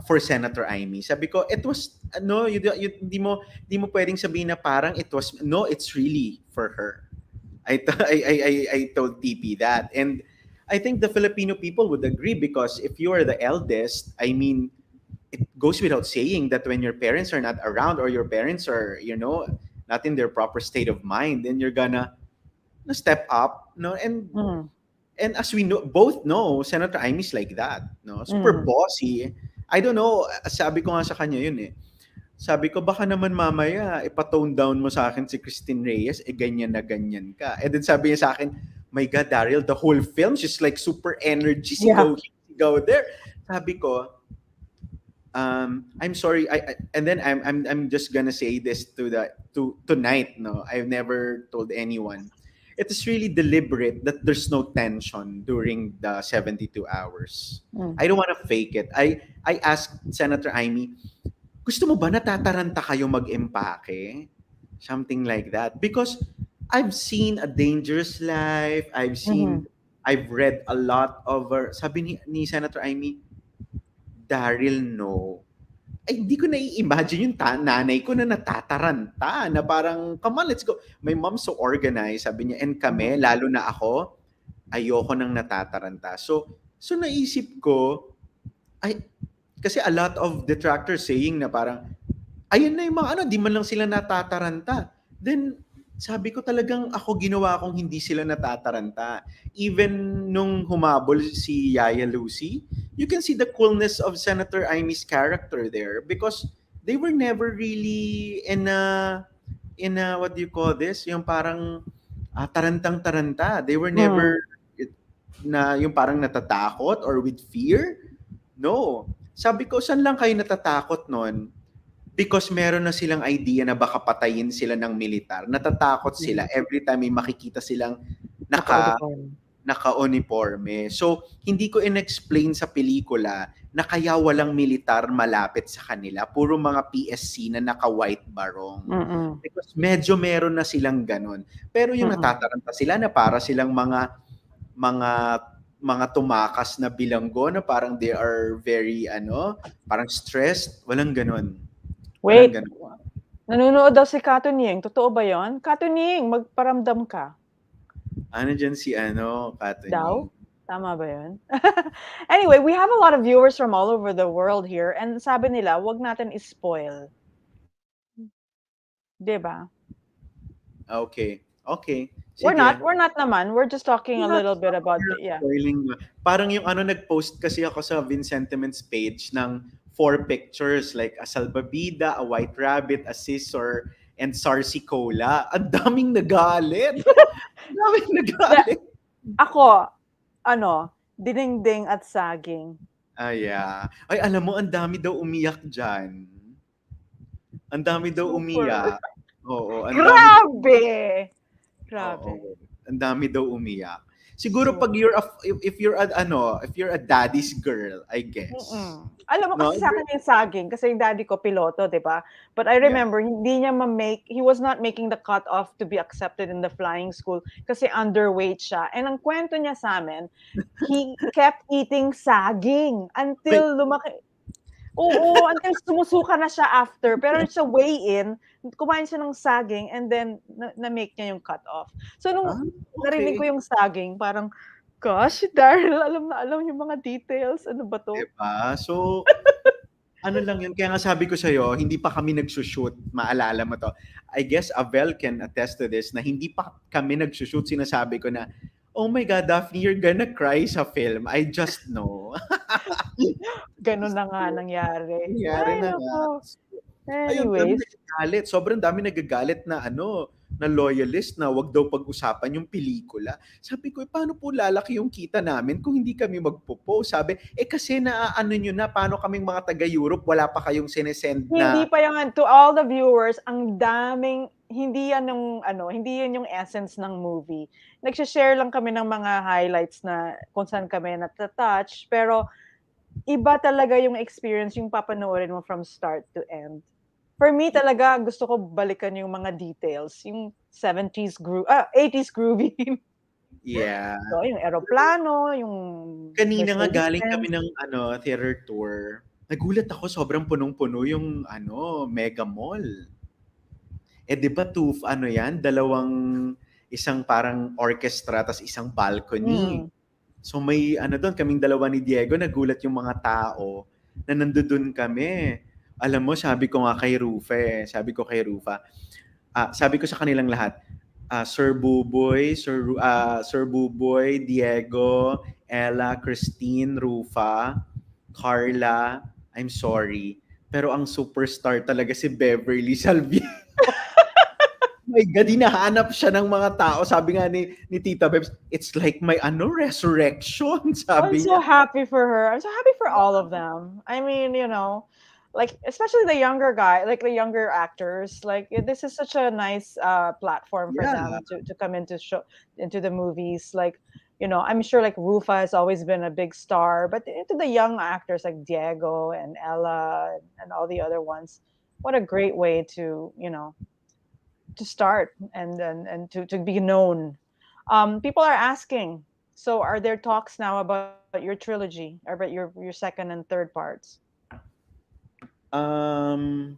for Senator Amy. Sabi ko, it was no, hindi mo pwedeng sabihin na parang it was no, it's really for her. I told TP that. And I think the Filipino people would agree because if you are the eldest, I mean, it goes without saying that when your parents are not around or your parents are, not in their proper state of mind, then you're gonna step up, no? Mm. And as we know, both know, Senator Imy's like that, no? Super Mm. bossy. I don't know, sabi ko nga sa kanya yun eh. Sabi ko, baka naman mamaya, ipatone down mo sa akin si Christine Reyes, ganyan na ganyan ka. And then sabi niya sa akin, my God, Darryl, the whole film, she's like super energy, Yeah. sigaw here, sigaw there. Sabi ko, I'm sorry, and then I'm just gonna say this to tonight, no? I've never told anyone. It is really deliberate that there's no tension during the 72 hours. Mm. I don't want to fake it. I asked Senator Amy, gusto mo ba natataranta kayo mag-empake? Something like that. Because I've seen A Dangerous Life. Mm-hmm. I've read a lot of sabi ni Senator Amy, Darryl, no. Ay, hindi ko nai-imagine yung nanay ko na natataranta, na parang, come on, let's go. My mom's so organized, sabi niya, and kami, lalo na ako, ayoko nang natataranta. So naisip ko, ay, kasi a lot of detractors saying na parang, ayun na yung mga di man lang sila natataranta. Then, sabi ko talagang ako ginawa kong hindi sila natataranta. Even nung humabol si Yaya Lucy, you can see the coolness of Senator Imy's character there because they were never really in a what do you call this? Yung parang tarantang-taranta. They were Mm. never na yung parang natatakot or with fear. No. Sabi ko, saan lang kayo natatakot nun? Because meron na silang idea na baka patayin sila ng militar. Natatakot sila every time may makikita silang Naka-uniform. naka-uniforme. So, hindi ko in-explain sa pelikula na kaya walang militar malapit sa kanila. Puro mga PSC na naka-white barong. Mm-mm. Because medyo meron na silang ganun. Pero yung Mm-mm. natataranta sila na para silang mga tumakas na bilanggo na parang they are very parang stressed. Walang ganun. Walang Wait, ganun. nanonood daw si Katunying. Totoo ba yon? Katunying, magparamdam ka. Ano dyan si Katunying? Daw? Tama ba yun? Anyway, we have a lot of viewers from all over the world here and sabi nila, wag natin i-spoil. Diba? Okay. Sige. We're not naman. We're just talking a little bit about spoiling. Parang yung nag-post kasi ako sa VinCentiments page ng 4 pictures like a salbabida, a white rabbit, a scissor, and sarsicola. Ang daming nagalit. Ang daming nagalit. Ako, dinengdeng at saging. Yeah. Ay, alam mo, ang dami daw umiyak dyan. Ang dami daw umiyak. Oo. Grabe! Oo. Ang dami daw umiyak. Siguro pag if you're a daddy's girl, I guess. Alam mo kasi sa akin yung saging kasi yung daddy ko piloto, 'di ba? But I remember hindi niya he was not making the cut off to be accepted in the flying school kasi underweight siya. And ang kwento niya sa amin, he kept eating saging until lumaki. Oo, until sumusuka na siya after. Pero sa weigh-in, kumain siya ng saging and then na-make niya yung cut-off. So, nung narinig ko yung saging, parang, gosh, Darryl, alam yung mga details. Ano ba to? Diba? So, ano lang yun. Kaya nga sabi ko sa'yo, hindi pa kami nagsushoot. Maalala mo to. I guess Avel can attest to this na hindi pa kami nagsushoot. Sinasabi ko na, oh my God, Daphne, you're gonna cry sa film. I just know. Ganun na nga nangyari. Nangyari na nga. Anyways. Sobrang dami nagagalit na na loyalist na wag daw pag-usapan yung pelikula. Sabi ko, paano po lalaki yung kita namin kung hindi kami magpo-post? Sabi, kasi nyo na, paano kaming mga taga-Europe, wala pa kayong sinesend na... Hindi pa yan. To all the viewers, ang daming hindi yan yung ano, hindi yun yung essence ng movie. Nagse-share lang kami ng mga highlights na kung saan kami nata-touch, pero iba talaga yung experience yung papanoorin mo from start to end. For me talaga, gusto ko balikan yung mga details, yung 80s groovy. Yeah. So, yung eroplano, yung Kanina nga galing kami Mercedes-Benz. ng theater tour. Nagulat ako sobrang punong-puno yung Mega Mall. Eh 'di ba ano 'yan, isang parang orchestra tas isang balcony. Mm. So may doon kaming dalawa ni Diego, nagulat yung mga tao na nandoon kami. Alam mo, sabi ko kay Rufa, sabi ko sa kanilang lahat, Sir Buboy, Diego, Ella, Christine, Rufa, Carla, I'm sorry. Pero ang superstar talaga si Beverly Salvi. My God, hinahanap siya ng mga tao. Sabi nga ni Tita Bebs, it's like my resurrection, I'm sabi so niya. happy for her. I'm so happy for all of them. I mean, like especially the younger guy, like the younger actors. Like this is such a nice platform for Yeah, them to come into the movies. Like, I'm sure like Rufa has always been a big star, but into the young actors like Diego and Ella and all the other ones, what a great way to start and to be known. People are asking, so are there talks now about your trilogy or about your second and third parts? um,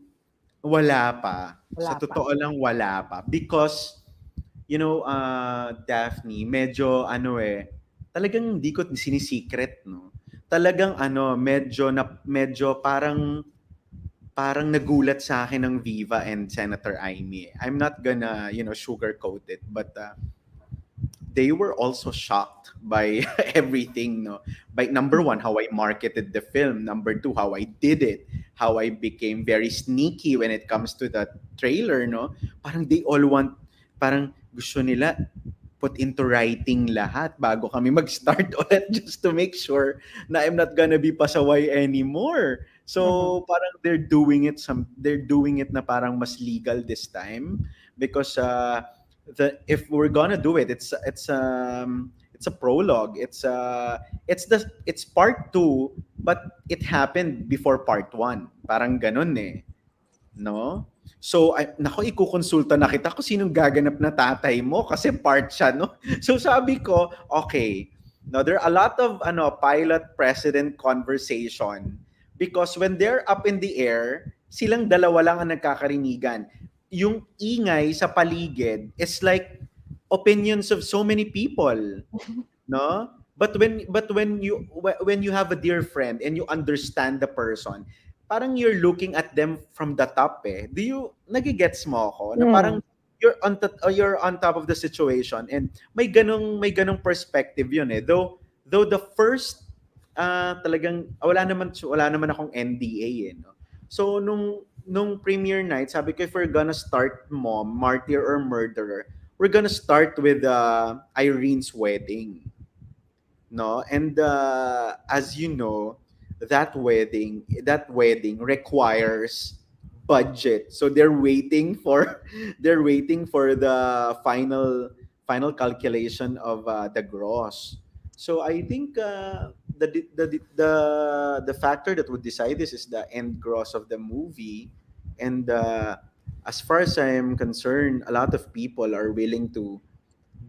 wala pa. Sa Wala pa. totoo lang, wala pa. Because, Daphne, medyo talagang hindi ko sinisikret, no? Talagang medyo parang nagulat sa akin ng Viva and Senator Amy. I'm not gonna, sugarcoat it, but they were also shocked by everything, no? By number one, how I marketed the film. Number two, how I did it. How I became very sneaky when it comes to the trailer, no? Parang they all want, parang gusto nila put into writing lahat bago kami mag-start ulit just to make sure na I'm not gonna be pasaway anymore. Mm-hmm. So parang they're doing it na parang mas legal this time because if we're gonna do it, it's a prologue. It's part two, but it happened before part one. Parang ganun eh, no? So, nako, ikukonsulta na kita kung sinong gaganap na tatay mo kasi part siya, no? So, sabi ko, okay. Now, there are a lot of pilot president conversation because when they're up in the air, silang dalawa lang ang nagkakarinigan. Yung ingay sa paligid is like opinions of so many people, no? But when you have a dear friend and you understand the person, parang you're looking at them from the top eh. Do you nagigets mo ako na Mm. parang you're on top of the situation and may ganong perspective yun eh. Though the first talagang wala naman akong NDA eh, no. So nung premiere night, sabi ko if we're gonna start Martyr or Murderer, we're gonna start with Irene's wedding, no? And as you know, that wedding requires budget. So they're waiting for the final calculation of the gross. So I think the factor that would decide this is the end gross of the movie. And as far as I am concerned, a lot of people are willing to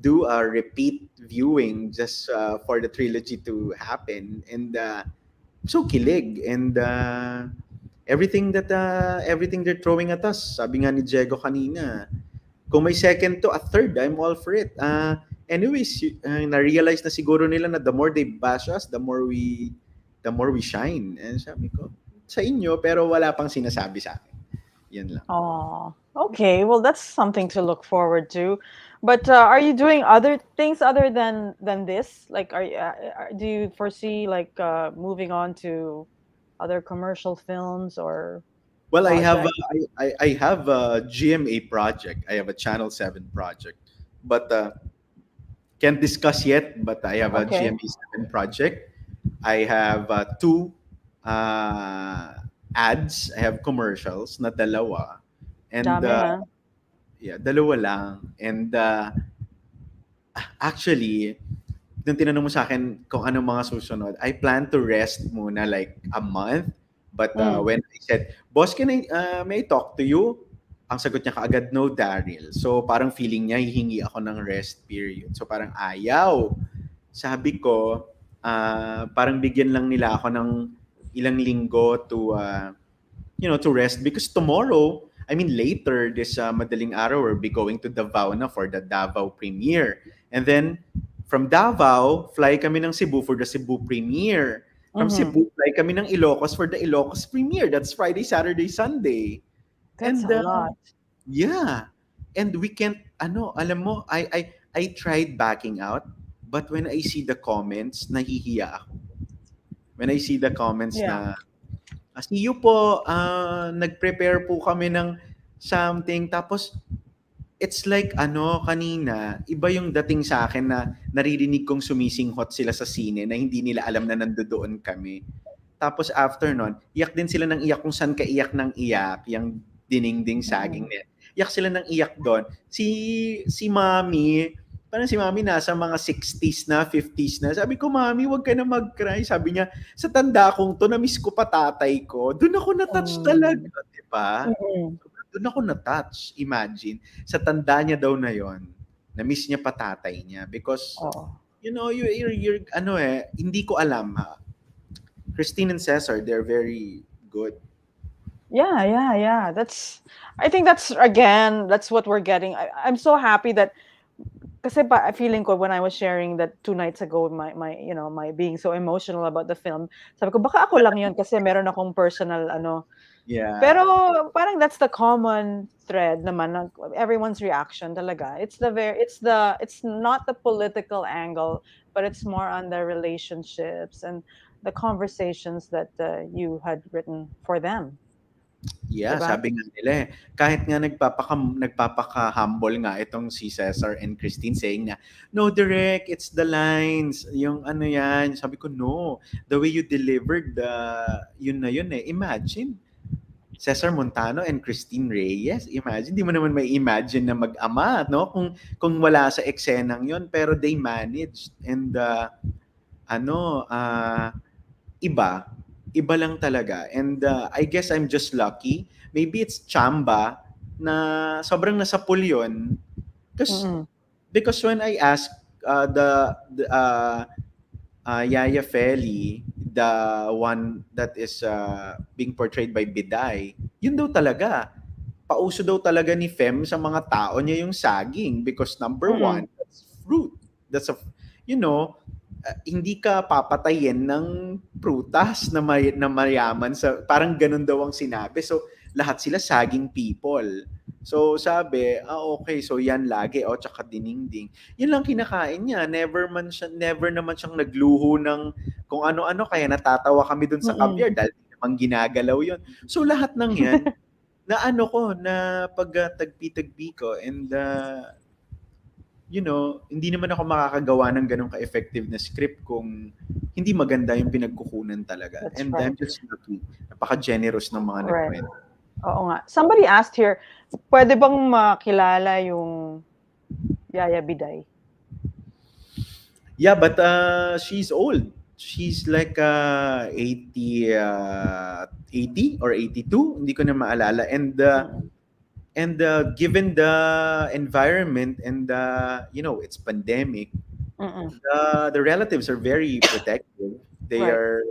do a repeat viewing just for the trilogy to happen. And so kilig and everything they're throwing at us. Sabi nga ni Diego kanina, kung may second to a third, I'm all for it. Anyways, na-realize na siguro nila na the more they bash us, the more we shine. And sabi ko, sa inyo, pero wala pang sinasabi sa akin. Yan lang. Oh, okay. Well, that's something to look forward to. But are you doing other things other than this? Like, do you foresee like moving on to other commercial films or Well, projects? I have a GMA project. I have a Channel 7 project. But can't discuss yet, but I have a Okay, GMA 7 project. I have two ads. I have commercials na dalawa. And dami ha. Yeah, dalawa lang. And actually, nung tinanong mo sa akin kung anong mga susunod, I plan to rest muna like a month. But Mm. when I said, Boss, may I talk to you? Ang sagot niya kaagad, no, Daryl. So parang feeling niya, hihingi ako ng rest period. So parang ayaw. Sabi ko, parang bigyan lang nila ako ng ilang linggo to rest because tomorrow, I mean later this madaling araw, we'll be going to Davao na for the Davao premiere. And then from Davao, fly kami ng Cebu for the Cebu premiere. From Mm-hmm. Cebu, fly kami ng Ilocos for the Ilocos premiere. That's Friday, Saturday, Sunday. That's And a lot. yeah. And we can't, alam mo, I tried backing out, but when I see the comments, nahihiya ako. When I see the comments Yeah. na, see you po, nag-prepare po kami ng something. Tapos, it's like, kanina, iba yung dating sa akin na naririnig kong sumisinghot sila sa sine na hindi nila alam na nandoon kami. Tapos after nun, iyak din sila ng iyak kung saan ka iyak ng iyak, yung diningding saging Mm-mm. net. Iyak sila ng iyak doon. Si Mami, parang si Mami nasa mga 60s na, 50s na. Sabi ko, Mami, wag ka na mag-cry. Sabi niya, sa tanda kong to, na-miss ko pa tatay ko. Doon ako na-touch talaga, Mm. di ba? Mm-mm. Doon ako na-touch. Imagine, sa tanda niya daw na yon, na-miss niya pa tatay niya because Oh. hindi ko alam ha. Christine and Cesar, they're very good. Yeah, yeah, yeah. I think that's again, that's what we're getting. I'm so happy that kasi feeling ko when I was sharing that 2 nights ago my being so emotional about the film. Sabi ko baka ako lang 'yun kasi meron akong personal Yeah. pero parang that's the common thread naman ng everyone's reaction talaga. It's not the political angle, but it's more on the relationships and the conversations that you had written for them, Yeah, 'di ba? sabi nga nila kahit nga nagpapaka-humble nga itong si Cesar and Christine saying na, no, direct, it's the lines, yung ano yan. Sabi ko, no, the way you delivered yun na yun eh. Imagine, Cesar Montano and Christine Reyes. Imagine, di mo naman may imagine na mag-ama, no? Kung wala sa eksenang yun, pero they managed. And ano, iba. Iba lang talaga. And I guess I'm just lucky. Maybe it's chamba na sobrang nasa pool yun. Mm. Because when I asked Yaya Feli, the one that is being portrayed by Biday, yun daw talaga. Pauso daw talaga ni Fem sa mga tao niya yung saging because number one, Mm. that's fruit. That's hindi ka papatayin ng prutas na mayaman sa parang ganun daw ang sinabi. So lahat sila saging people. So sabi, okay, so yan lagi tsaka diningding. Yun lang kinakain niya. Never naman siyang nagluho ng kung ano-ano kaya natatawa kami dun sa Mm. caviar dahil di naman ginagalaw yun. So lahat ng yan na na pagtagpi-tagpi ko and hindi naman ako makakagawa ng ganun ka-effective na script kung hindi maganda yung pinagkukunan talaga. That's And right. I'm just lucky. Napaka-generous ng mga Right. nagkwento. Oo nga. Somebody asked here, pwede bang makilala yung Yaya Biday? Yeah, but she's old. She's like 80 or 82, hindi ko na maalala. Mm. And given the environment and it's pandemic, Mm. the relatives are very protective. They Right. are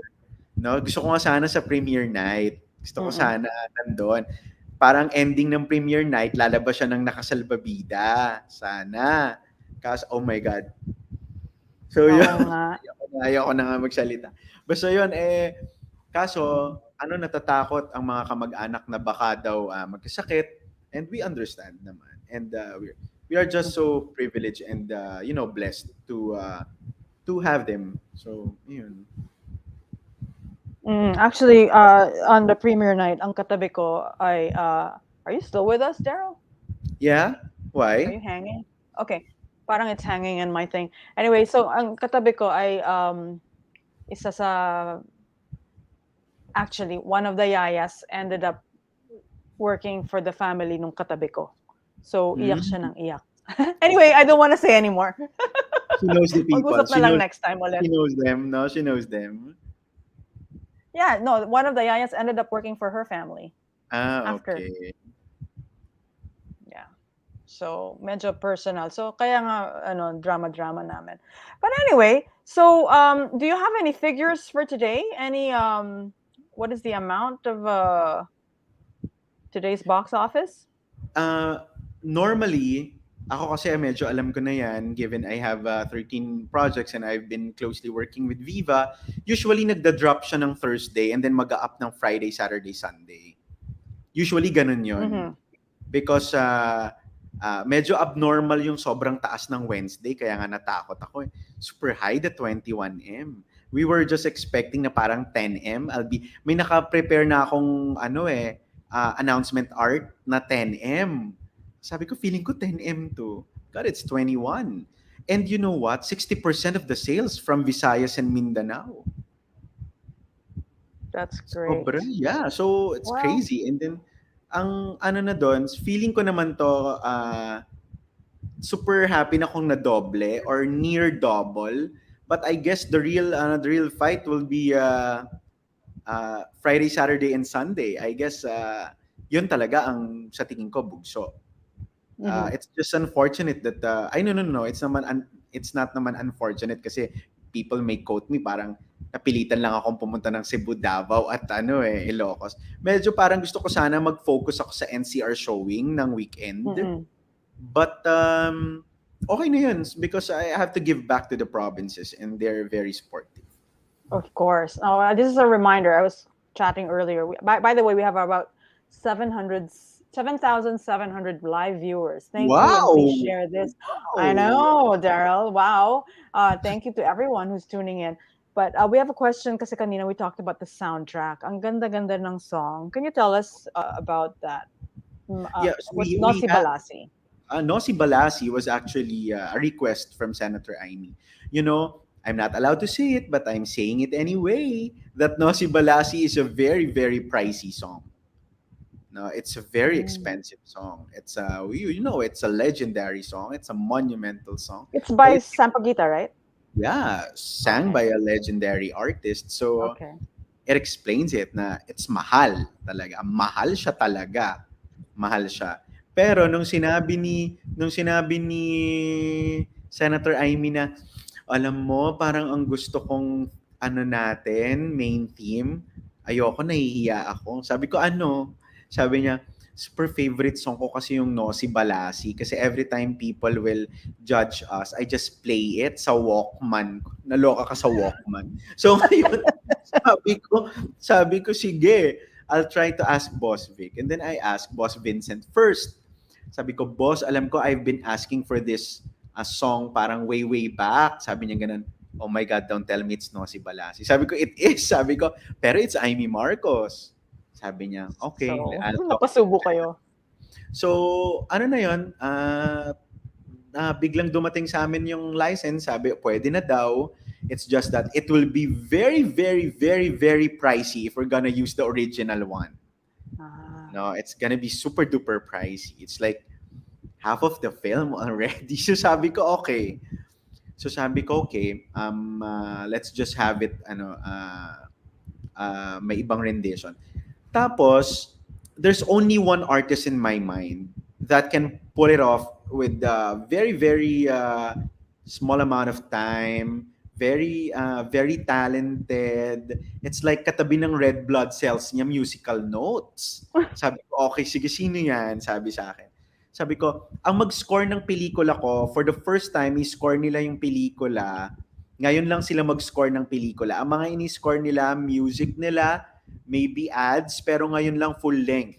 no, gusto ko nga sana sa premiere night. Gusto ko Mm. sana nandoon. Parang ending ng premiere night, lalabas siya ng nakasalbabida. Sana. Kasi, oh my God. So, yun. Oo nga. Ayoko na nga magsalita. Basta yun, kaso, natatakot ang mga kamag-anak na baka daw magkasakit. And we understand naman. And we are just so privileged and, blessed to have them. So, yun. Actually, on the premiere night, ang katabi ko ay, are you still with us, Daryl? Yeah? Are Why? you hanging? Okay. Parang it's hanging in my thing. Anyway, so ang katabi ko ay isa sa actually one of the yayas ended up working for the family nung katabi ko. So, iyak siya Mm. ng iyak. Anyway, I don't want to say anymore. She knows the people. Mag-usap na lang next time ulit. She knows them. No, she knows them. Yeah, no, one of the yayas ended up working for her family Ah, after. okay. Yeah. So, medyo personal. So, kaya nga, ano, drama-drama namin. But anyway, so, do you have any figures for today? Any, what is the amount of today's box office? Normally, ako kasi medyo alam ko na yan given I have 13 projects and I've been closely working with Viva. Usually, nagda-drop siya ng Thursday and then mag-up ng Friday, Saturday, Sunday. Usually, ganun yun. Mm-hmm. Because medyo abnormal yung sobrang taas ng Wednesday kaya nga natakot ako eh. Super high the 21M. We were just expecting na parang 10M. May naka-prepare na akong announcement art na 10M. Sabi ko, feeling ko 10M to. God, it's 21. And you know what? 60% of the sales from Visayas and Mindanao. That's great. Sobra, yeah. So, it's Well, crazy. And then, ang ano na doon, feeling ko naman to, super happy na kung na-doble or near double. But I guess the real fight will be Friday, Saturday, and Sunday. I guess yun talaga ang sa tingin ko bugso. mm-hmm. It's just unfortunate that ay no, it's not naman unfortunate kasi people may quote me parang napilitan lang akong pumunta ng Cebu, Davao at Ilocos. Medyo parang gusto ko sana mag-focus ako sa NCR showing ng weekend. Mm-hmm. But okay na yun because I have to give back to the provinces and they're very sportive. Of course. Oh, this is a reminder. I was chatting earlier. By the way, we have about 7,700 live viewers. Thank you, and please Wow! share this. I Wow! know, Daryl. Wow. Thank you to everyone who's tuning in. But we have a question kasi kanina we talked about the soundtrack. Ang ganda-ganda ng song. Can you tell us about that? Yes, What's we Nosy have Balasi? Nosy Balasi was actually a request from Senator Aimee. You know, I'm not allowed to say it, but I'm saying it anyway. That Nosy Balasi is a very, very pricey song. No, it's a very Mm. expensive song. It's it's a legendary song. It's a monumental song. It's So by Sampaguita, right? sang Okay. by a legendary artist. So Okay. it explains it na it's mahal talaga. Mahal siya talaga. Mahal siya. Pero nung sinabi ni Senator Amy na alam mo parang ang gusto kong main theme, ayoko nahihiya ako. Sabi ko sabi niya super favorite song ko kasi yung No si Balasi kasi every time people will judge us, I just play it sa Walkman. Naloka ka sa Walkman. So ngayon, sabi ko, sige, I'll try to ask Boss Vic. And then I asked Boss Vincent first. Sabi ko, Boss, alam ko I've been asking for this song parang way, way back. Sabi niya ganun, oh my God, don't tell me it's No si Balasi. Sabi ko, it is. Sabi ko, pero it's Amy Marcos. Sabi niya, okay, So, I'll talk to napasubo kayo. So, ano na yun, biglang dumating sa amin yung license, sabi, pwede na daw. It's just that it will be very, very, very, very pricey if we're gonna use the original one. Ah. No, it's gonna be super duper pricey. It's like half of the film already. So sabi ko, okay. Let's just have it, may ibang rendition. Tapos, there's only one artist in my mind that can pull it off with very, very small amount of time, very talented. It's like katabi ng red blood cells niya, musical notes. Sabi ko, okay, sige, sino yan? Sabi sa akin. Sabi ko, ang mag-score ng pelikula ko, for the first time, i-score nila yung pelikula. Ngayon lang sila mag-score ng pelikula. Ang mga ini-score nila, music nila, maybe ads, pero ngayon lang full length.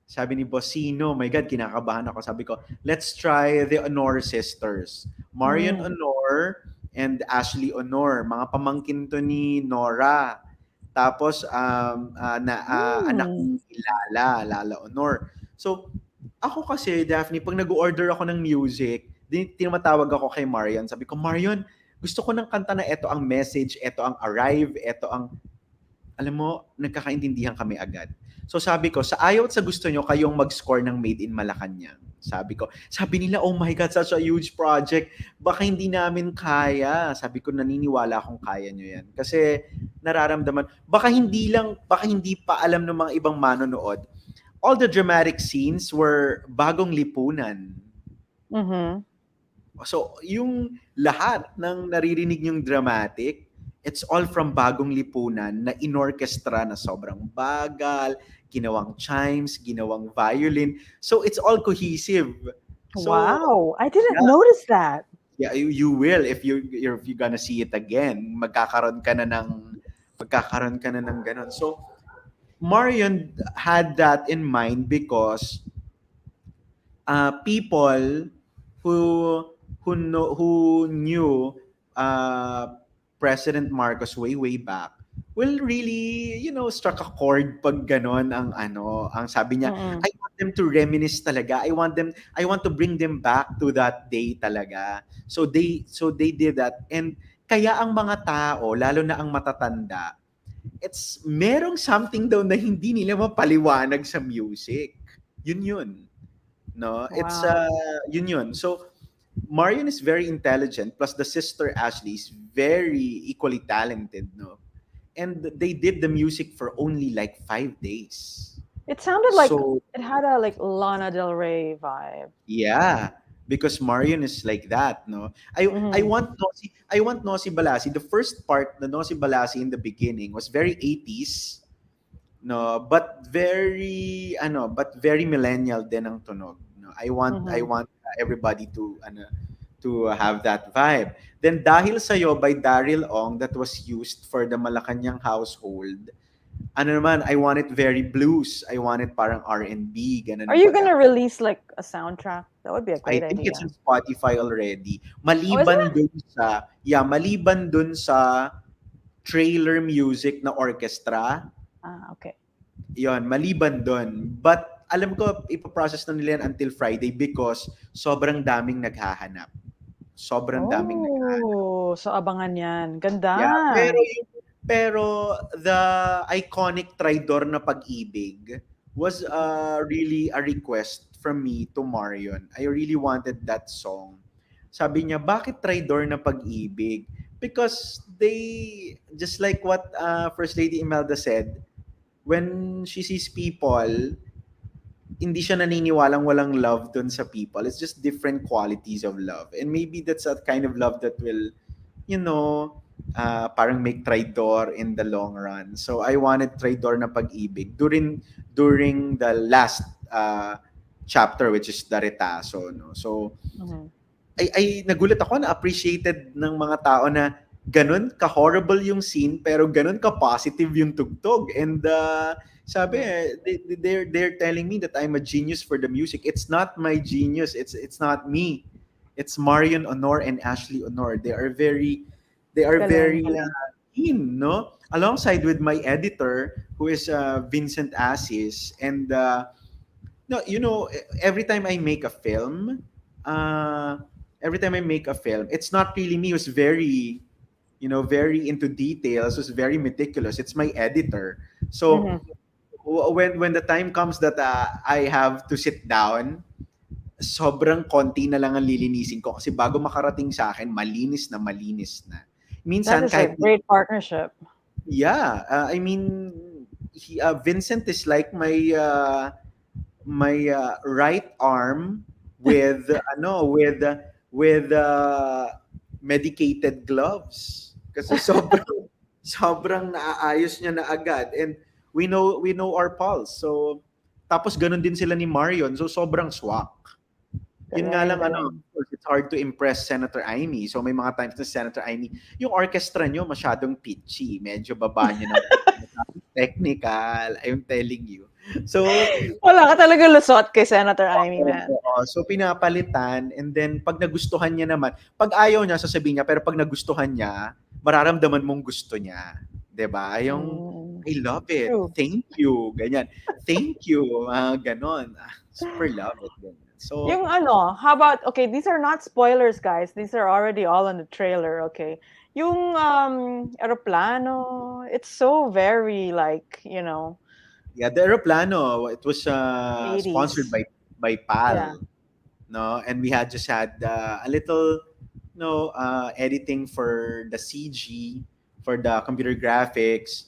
Sabi ni Bossino, my God, kinakabahan ako. Sabi ko, let's try the Honor sisters. Marian Honor and Ashley Honor. Mga pamangkin to ni Nora. Tapos, anak ni Lala Honor. So, ako kasi, Daphne, pag nag-order ako ng music, tinamatawag ako kay Marian. Sabi ko, Marian, gusto ko ng kanta na ito ang message, ito ang arrive, ito ang alam mo, nagkakaintindihan kami agad. So sabi ko, sa ayaw at sa gusto nyo, kayong mag-score ng Made in Malacañang. Sabi nila, oh my God, such a huge project. Baka hindi namin kaya. Sabi ko, naniniwala akong kaya nyo yan. Kasi nararamdaman, baka hindi pa alam ng mga ibang manonood. All the dramatic scenes were bagong lipunan. Mhm. So, yung lahat ng naririnig yung dramatic, it's all from Bagong Lipunan na inorkestra na sobrang bagal, ginawang chimes, ginawang violin. So, it's all cohesive. So, Wow, I didn't yeah, notice that. yeah, you will if you're gonna see it again, magkakaroon ka na ng ganun. So, Marion had that in mind because people who who knew uh, President Marcos way back will really struck a chord pag ganon ang sabi niya. Mm. I want them to reminisce talaga. I want to bring them back to that day talaga. So they did that, and kaya ang mga tao, lalo na ang matatanda, it's merong something daw na hindi nila mapaliwanag sa music. Yun. No, it's Wow. yun. So Marion is very intelligent, plus the sister Ashley is very equally talented, no. And they did the music for only like 5 days. It sounded like So it had a like Lana Del Rey vibe. yeah, because Marion is like that, no. Mhm. I want Nosy Balasi. The first part, the Nosy Balasi in the beginning was very 80s, no, but very millennial din ang tunog, no. I Mhm. want everybody to have that vibe. Then Dahil Sa'yo by Darryl Ong, that was used for the Malacañang household. Ano naman, I want it very blues. I want it parang R&B, Are ganun you baga. gonna release like a soundtrack? That would be a I great think it's idea. on Spotify already. Oh, isn't it? Maliban dun sa trailer music na orchestra, Ah, okay. yon, maliban dun. But alam ko, ipaprocess na nila yan until Friday because sobrang daming naghahanap. Sobrang daming naghahanap. Oh, so abangan yan. Ganda. Yeah, pero the iconic Traidor na Pag-ibig was really a request from me to Marion. I really wanted that song. Sabi niya, bakit Traidor na Pag-ibig? Because they, just like what First Lady Imelda said, when she sees people, hindi siya naniniwalang walang love dun sa people. It's just different qualities of love. And maybe that's a kind of love that will, parang make Traidor in the long run. So I wanted Traidor na Pag-ibig during the last chapter, which is the Retaso, no. So Mhm. ay nagulat ako na appreciated ng mga tao na ganun ka-horrible yung scene pero ganun ka-positive yung tugtog. And sabi, Yeah. they're telling me that I'm a genius for the music. It's not my genius. It's not me. It's Marion Honor and Ashley Honor. They are Galing, very galing. keen, no? Alongside with my editor, who is Vincent Assis. And no, every time I make a film, uh, it's not really me who's very, very into details, who's very meticulous. It's my editor. So Mhm. when the time comes that I have to sit down, sobrang konti na lang ang lilinisin ko kasi bago makarating sa akin, malinis na malinis na. That Minsan is a kahit great partnership. yeah, I mean, Vincent is like my right arm with medicated gloves kasi sobrang naaayos niya na agad, and we know our pulse. So tapos ganun din sila ni Marion, so sobrang swak. Yun nga Galing, lang, galing. of course, it's hard to impress Senator Amy. So may mga times na Senator Amy, yung orchestra nyo masyadong pitchy. Medyo baba nyo ng technical. I'm telling you. So, Wala ka talaga lusot kay Senator Amy, man. so pinapalitan, and then pag nagustuhan niya naman, pag ayaw niya, sasabihin niya, pero pag nagustuhan niya, mararamdaman mong gusto niya. 'Di ba? Yung, Mm, I love it. true. Thank you. Ganyan. Thank you. Ganon. Super love it. Ganyan. So, Yung ano, how about, okay, these are not spoilers, guys. These are already all on the trailer, okay? Yung aeroplano, it's so very like, yeah, the Aeroplano, it was sponsored 80s. by Yeah. PAL. no, and we had just had a little, no, editing for the CG, for the computer graphics.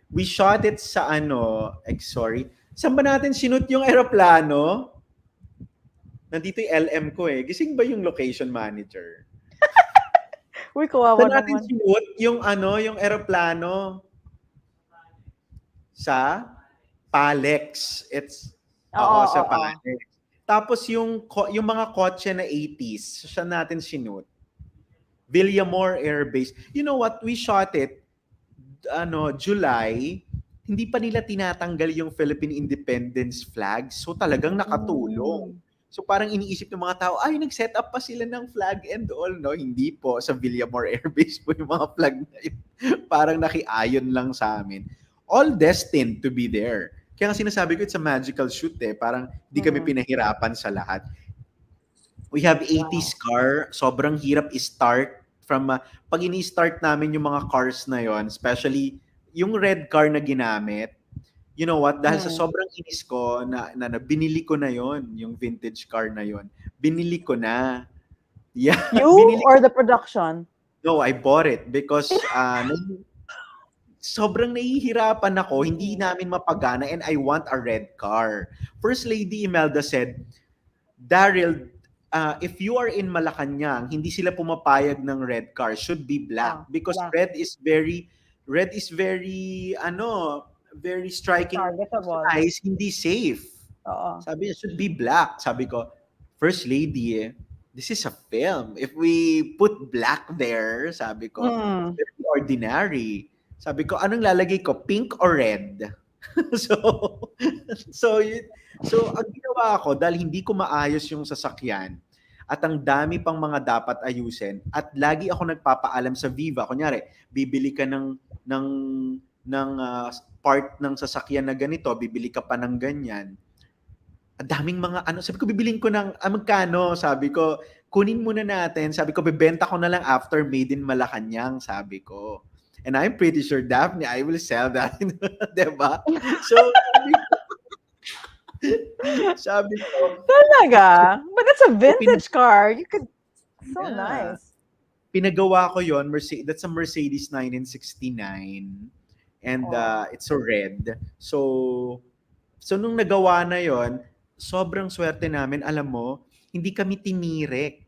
We shot it sa ano, sorry. Saan ba natin sinut yung eroplano? Nandito yung LM ko eh. Gising ba yung location manager? Uy, kawawa Saan natin naman. sinut yung ano, yung eroplano? Sa Palex. Oo, Oo, sa oo. Palex. Tapos yung mga kotse na 80s, siya natin sinut. Villamor Air Base. You know what? We shot it July. Hindi pa nila tinatanggal yung Philippine Independence flag. So talagang nakatulong. Mm. So parang iniisip ng mga tao, ay, nag-set up pa sila ng flag and all. No, hindi po. Sa Villamor Air Base po yung mga flag na yun. Parang nakiayon lang sa amin. All destined to be there. Kaya nga sinasabi ko, it's a magical shoot eh. Parang di kami Mm. pinahirapan sa lahat. We have 80s Wow. car. Sobrang hirap i-start from pag ini-start namin yung mga cars na yon, especially yung red car na ginamit. You know what? Dahil sa Mm. sobrang inis ko na binili ko na yon, yung vintage car na yon. Binili ko na. Yeah, You binili ko. or the production? No, I bought it because sobrang nahihirapan ako, hindi Mm. namin mapagana and I want a red car. First Lady Imelda said, Darryl, if you are in Malacañang, hindi sila pumapayag ng red car. Should be black because Black. red is very very striking Targetable. eyes, hindi safe. Oo. Sabi niya, should be black. Sabi ko, First Lady, this is a film. If we put black there, sabi ko, it's Mm. very ordinary. Sabi ko, anong lalagay ko? Pink or red? so, so, so, ang ginawa ko, dahil hindi ko maayos yung sasakyan, at ang dami pang mga dapat ayusin, at lagi ako nagpapaalam sa VIVA, kunyari, bibili ka ng part ng sasakyan na ganito, bibili ka pa ng ganyan. Ang daming mga sabi ko, bibiling ko ng, magkano? Sabi ko, kunin muna natin. Sabi ko, bebenta ko na lang after Made in Malacañang, sabi ko. And I'm pretty sure, Daphne, I will sell that. Diba? So, sabi ko, Talaga? But that's a so, vintage car. You could. So yeah. nice. Pinagawa ko yon. That's a Mercedes 1969. And Wow. it's a red. So nung nagawa na yon, sobrang swerte namin. Alam mo, hindi kami tinirek.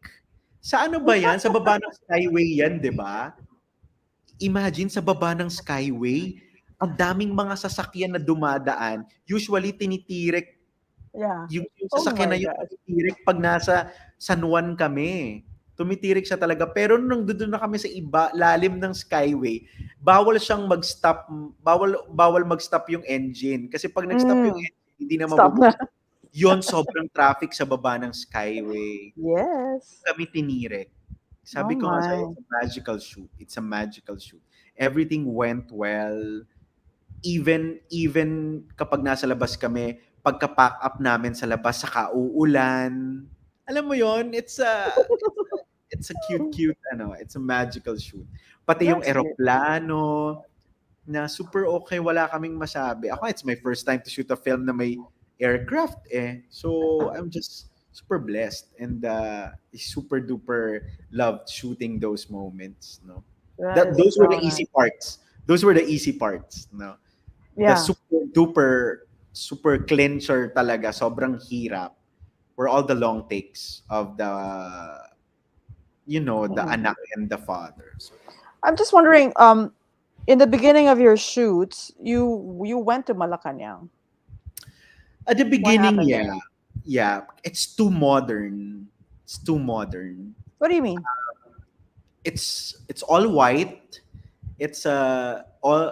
Sa ano ba yan? Sa baba ng Skyway yan, di ba? Imagine sa baba ng Skyway, ang daming mga sasakyan na dumadaan. Usually, tinitirik Yeah. yung Oh sasakyan my na yung God. tumitirik pag nasa San Juan kami. Tumitirik siya talaga. Pero nung doon na kami sa lalim ng Skyway, bawal siyang mag-stop, bawal mag-stop yung engine. Kasi pag nag-stop yung engine, hindi na Stop na. mabubuksan. Yon, sobrang traffic sa baba ng Skyway. Yes. Kami tinirek. Oh Sabi ko nga sa'yo, my. it's a magical shoot. It's a magical shoot. Everything went well. Even kapag nasa labas kami, pagka-pack up namin sa labas, saka uulan. Alam mo yon, it's a cute, it's a magical shoot. Pati yung That's cute. eroplano, na super okay, wala kaming masabi. Ako, it's my first time to shoot a film na may aircraft eh. So, I'm just super blessed and super duper loved shooting those moments, no. That is Those were so the nice. easy parts. Those were the easy parts, no. The Yeah. super duper super clincher talaga, sobrang hirap, were all the long takes of the the Mm. anak and the father. So, I'm just wondering, in the beginning of your shoots, you went to Malacañang. at the What beginning, happened there? yeah, it's too modern. It's too modern. What do you mean? It's all white. It's all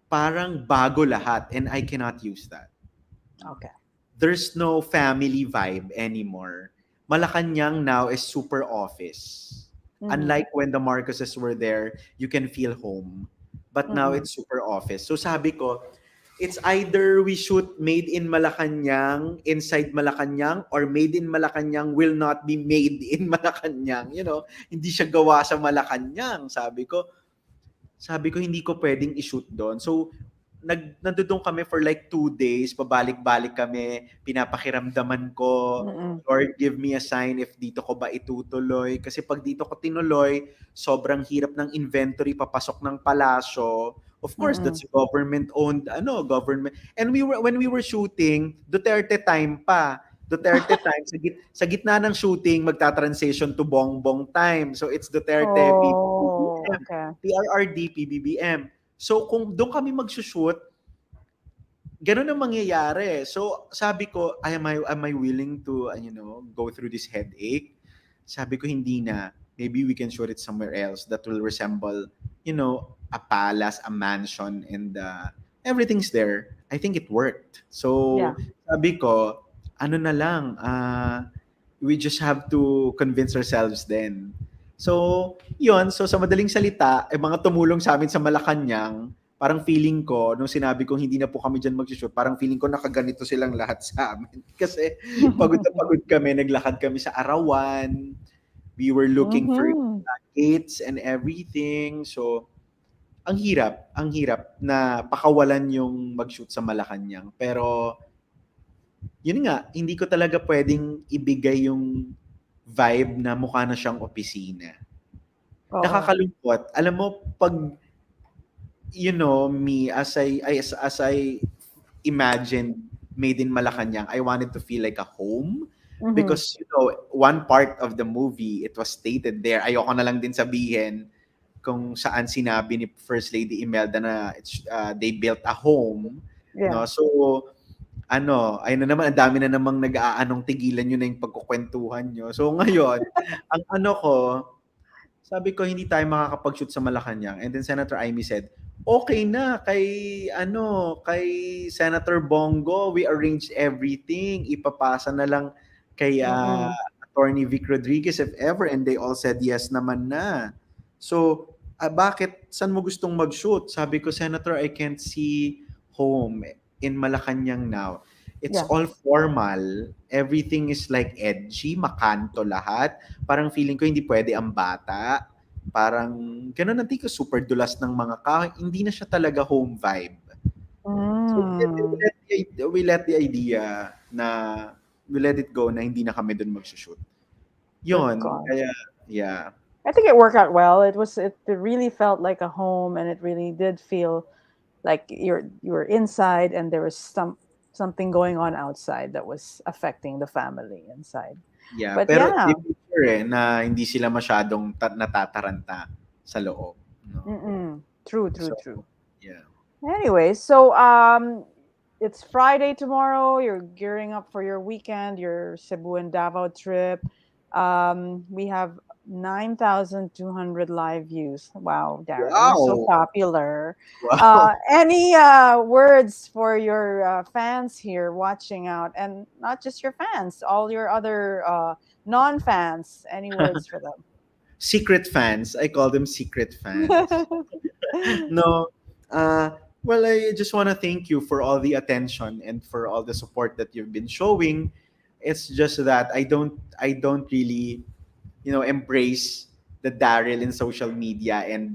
parang bago lahat, and I cannot use that. Okay. There's no family vibe anymore. Malacanang now is super office. Unlike when the Marcoses were there, you can feel home. But now Mm-mm. it's super office. So sabi ko, it's either we shoot Made in Malacañang inside Malacañang, or Made in Malacañang will not be made in Malacañang. Hindi siya gawa sa Malacañang. Sabi ko, hindi ko pwedeng i-shoot doon. So, nandun kami for like 2 days, pabalik-balik kami, pinapakiramdaman ko, Mm-mm. Lord, give me a sign if dito ko ba itutuloy. Kasi pag dito ko tinuloy, sobrang hirap ng inventory papasok ng palasyo. Of course, Mm-mm. that's government-owned, government. And when we were shooting, Duterte time pa. Duterte time, sa gitna ng shooting, magta-transition to Bongbong time. So it's Duterte, Oh, PBBM, okay. PRRD, PBBM. So kung doon kami magsushoot, ganun ang mangyayari. So sabi ko, am I willing to go through this headache? Sabi ko hindi na. Maybe we can shoot it somewhere else that will resemble, a palace, a mansion, and everything's there. I think it worked. Yeah. So sabi ko, ano na lang, we just have to convince ourselves then. So, yun. So, sa madaling salita, mga tumulong sa amin sa Malacañang, parang feeling ko, nung sinabi kong hindi na po kami dyan mag-shoot, parang feeling ko nakaganito silang lahat sa amin. Kasi pagod na pagod kami, naglakad kami sa Arawan, we were looking for Mm-hmm. gates and everything. So, ang hirap na pakawalan yung mag-shoot sa Malacañang. Pero, yun nga, hindi ko talaga pwedeng ibigay yung vibe na mukha na siyang opisina. Oo. Nakakalungkot. Alam mo, pag, me, as I imagined Made in Malacañang, I wanted to feel like a home. Mm-hmm. Because, one part of the movie, it was stated there, ayoko na lang din sabihin kung saan sinabi ni First Lady Imelda na they built a home. Yeah. No? So, ayun na naman, ang dami na namang nag-aanong tigilan nyo na yung pagkukwentuhan nyo. So ngayon, ang ko, sabi ko hindi tayo makakapag-shoot sa Malacañang. And then Senator Amy said, okay na kay Senator Bongo, we arranged everything. Ipapasa na lang kay Mm-mm. Attorney Vic Rodriguez if ever, and they all said yes naman na. So, bakit? Saan mo gustong mag-shoot? Sabi ko, Senator, I can't see home in Malacañang now. It's Yeah. all formal. Everything is like edgy, makanto lahat. Parang feeling ko hindi pwede ang bata. Parang ganun, nanti ko super dulas ng mga kahoy. Hindi na siya talaga home vibe. So Mm. we let the idea na we let it go na hindi na kami dun magsushoot. Good Yun, God. kaya yeah. I think it worked out well. It really felt like a home, and it really did feel like you were inside, and there was something going on outside that was affecting the family inside. Yeah, But pero yeah. they make sure na hindi sila masyadong natataranta sa loob, no? Mm-mm. True, true, So, true. yeah. Anyway, so it's Friday tomorrow. You're gearing up for your weekend, your Cebu and Davao trip. We have 9,200 live views. Wow, Darryl, you're so Wow! popular. Wow! Any words for your fans here watching out, and not just your fans, all your other non-fans? Any words for them? Secret fans. I call them secret fans. No. Well, I just want to thank you for all the attention and for all the support that you've been showing. It's just that I don't really, embrace the Daryl in social media and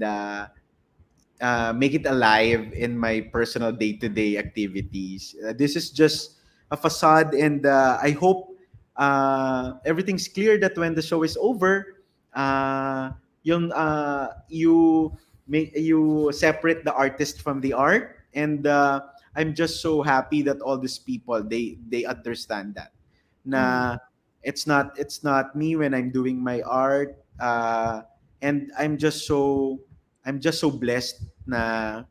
make it alive in my personal day-to-day activities. This is just a facade, and I hope everything's clear that when the show is over, you separate the artist from the art, and I'm just so happy that all these people they understand that. Mm, Na it's not me when I'm doing my art, and I'm just so blessed na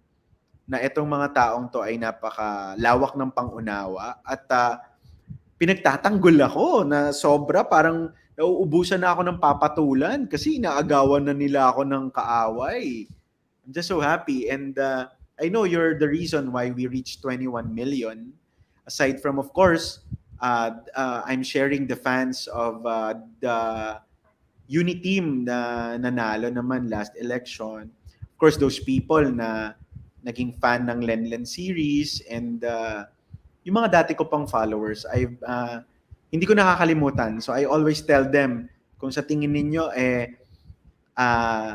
itong mga taong to ay napakalawak ng pangunawa at pinagtatanggol ako na sobra, parang nauubusan na ako ng papatulan kasi inaagawan na nila ako ng kaaway. I'm just so happy, and I know you're the reason why we reached 21 million. Aside from, of course, I'm sharing the fans of the uni team na nanalo naman last election. Of course, those people na naging fan ng Lenlen series, and yung mga dati ko pang followers, hindi ko nakakalimutan. So I always tell them, kung sa tingin ninyo, uh,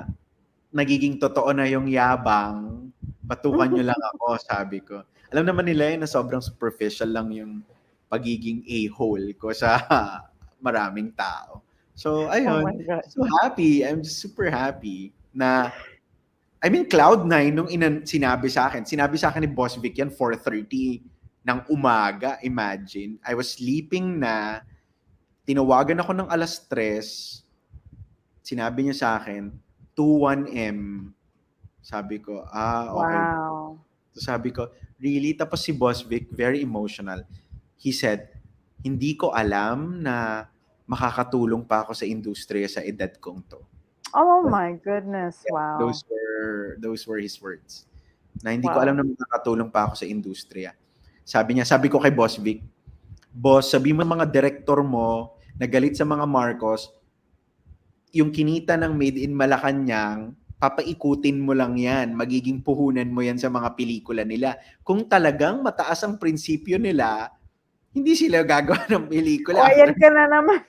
nagiging totoo na yung yabang, Patukan nyo lang ako, sabi ko. Alam naman nila yun na sobrang superficial lang yung pagiging a-hole ko sa maraming tao. So, Oh my ayun. God. So happy. I'm just super happy na I mean, Cloud9, nung sinabi sa akin ni Boss Vic yan, 4:30 ng umaga, imagine. I was sleeping na, tinawagan ako ng alas 3, sinabi niya sa akin, 2:1 M. Sabi ko, okay. Wow. So sabi ko, really? Tapos si Boss Vic, very emotional. He said, hindi ko alam na makakatulong pa ako sa industriya sa edad kong to. Oh my goodness. Yeah, Wow. those were his words. Na hindi ko alam Wow. na makakatulong pa ako sa industriya. Sabi ko kay Boss Vic, Boss, sabi mo mga direktor mo na galit sa mga Marcos, yung kinita ng Made in Malacañang, papaikutin mo lang yan. Magiging puhunan mo yan sa mga pelikula nila. Kung talagang mataas ang prinsipyo nila, hindi sila gagawa ng O, pelikula ayan after. ka na naman.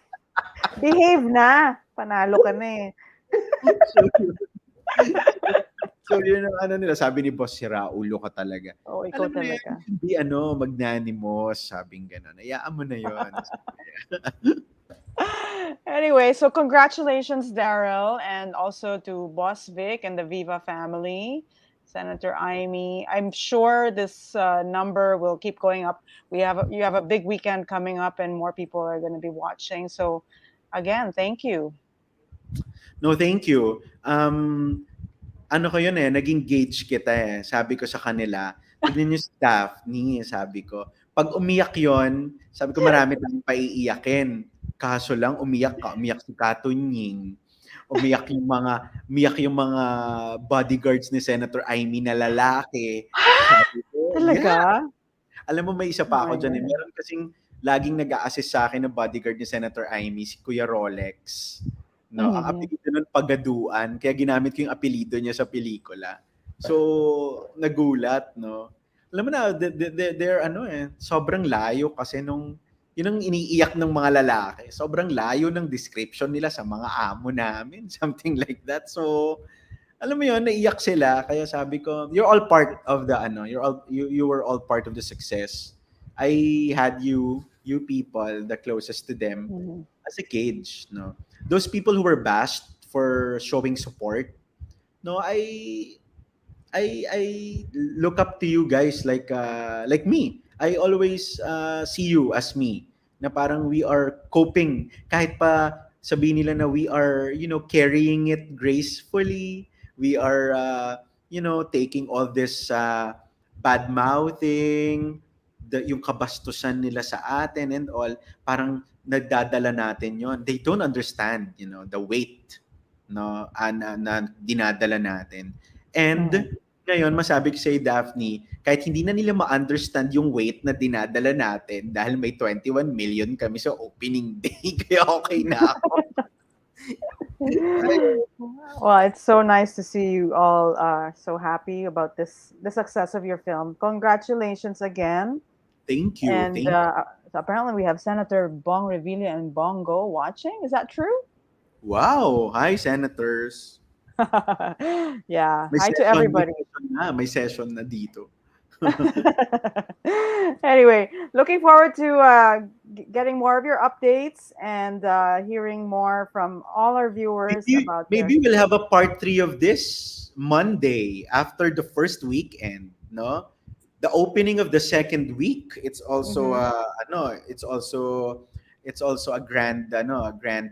Behave na. Panalo ka na eh. So yun ang ano nila, sabi ni Boss, sira ulo ka talaga. Oh, ikaw Alam mo na yan, talaga. hindi magnanimos, sabing gano'n. Hayaan mo na yun. Anyway, so congratulations, Darryl, and also to Boss Vic and the Viva family, Senator Amy. I'm sure this number will keep going up. You have a big weekend coming up, and more people are going to be watching. So, again, thank you. No, thank you. Ano ko yun naging gauge kita Sabi ko sa kanila, tignan niyo si Daphne, sabi ko. Pag umiyak yon, sabi ko marami tayong paiiyakin. Kaso lang umiyak si Katunying. Umiyak yung mga bodyguards ni Senator Amy na lalaki. Sabi ko, yeah. Talaga? Alam mo, may isa Oh pa my ako dyan God. Meron kasing laging nag-a-assist sa akin na bodyguard ni Senator Amy, si Kuya Rolex. No, ang Mhm. apelyido nun Pagaduan, kaya ginamit ko yung apelyido niya sa pelikula. So, nagulat, no? Alam mo na, they're sobrang layo kasi yun ang iniiyak ng mga lalaki. Sobrang layo ng description nila sa mga amo namin, something like that. So, alam mo yun, naiyak sila. Kaya sabi ko, you're all part of the you were all part of the success. I had you people, the closest to them, Mhm. as a cage, no? Those people who were bashed for showing support, no, I look up to you guys like me. I always see you as me na parang we are coping kahit pa sabihin nila na we are carrying it gracefully. We are taking all this bad mouthing, yung kabastusan nila sa atin and all, parang nagdadala natin yon. They don't understand, the weight na dinadala natin. Mhm. And ngayon, masabi ko sa'yo, Daphne, kahit hindi na nila ma-understand yung weight na dinadala natin dahil may 21 million kami sa opening day, kaya okay na ako. Well, it's so nice to see you all so happy about the success of your film. Congratulations again. Thank you. And Thank you. so apparently we have Senator Bong Revilla and Bongo watching. Is that true? Wow. Hi, senators. Yeah. May Hi to session, may everybody. session na, may session na dito. Anyway, looking forward to getting more of your updates and hearing more from all our viewers about their. Maybe we'll have a part 3 of this Monday after the first weekend, no? The opening of the second week, it's also Mhm. it's also a grand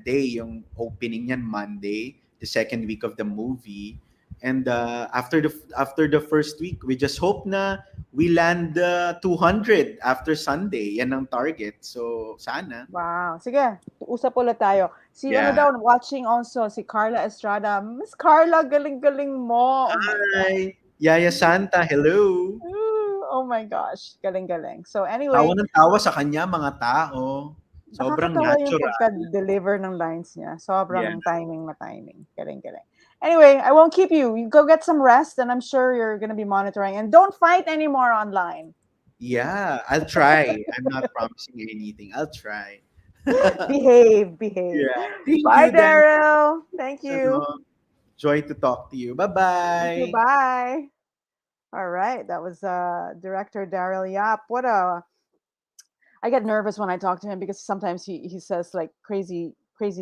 day yung opening niyan Monday, the second week of the movie. And after the first week, we just hope na we land 200 after Sunday. Yan ang target. So sana. Wow. Sige, usap ulit tayo. Si ano Yeah. daw, watching also, si Carla Estrada. Miss Carla, galing-galing mo. Oh my God. Hi, Yaya Santa. Hello. Oh my gosh. Galing-galing. So Tawa anyway, ng tawa sa kanya mga tao. Sobrang nakakatawa yung natural. pagka-deliver ng lines niya. Yeah. Sobrang timing na timing. Galing-galing. Anyway, I won't keep you. You go get some rest and I'm sure you're going to be monitoring. And don't fight anymore online. Yeah, I'll try. I'm not promising anything. I'll try. Behave, behave. Yeah. Thank Bye, you, Dan. Daryl. Thank you. Joy to talk to you. Thank you. Bye-bye. Bye. All right, that was director Darryl Yap. What a I get nervous when I talk to him because sometimes he says like crazy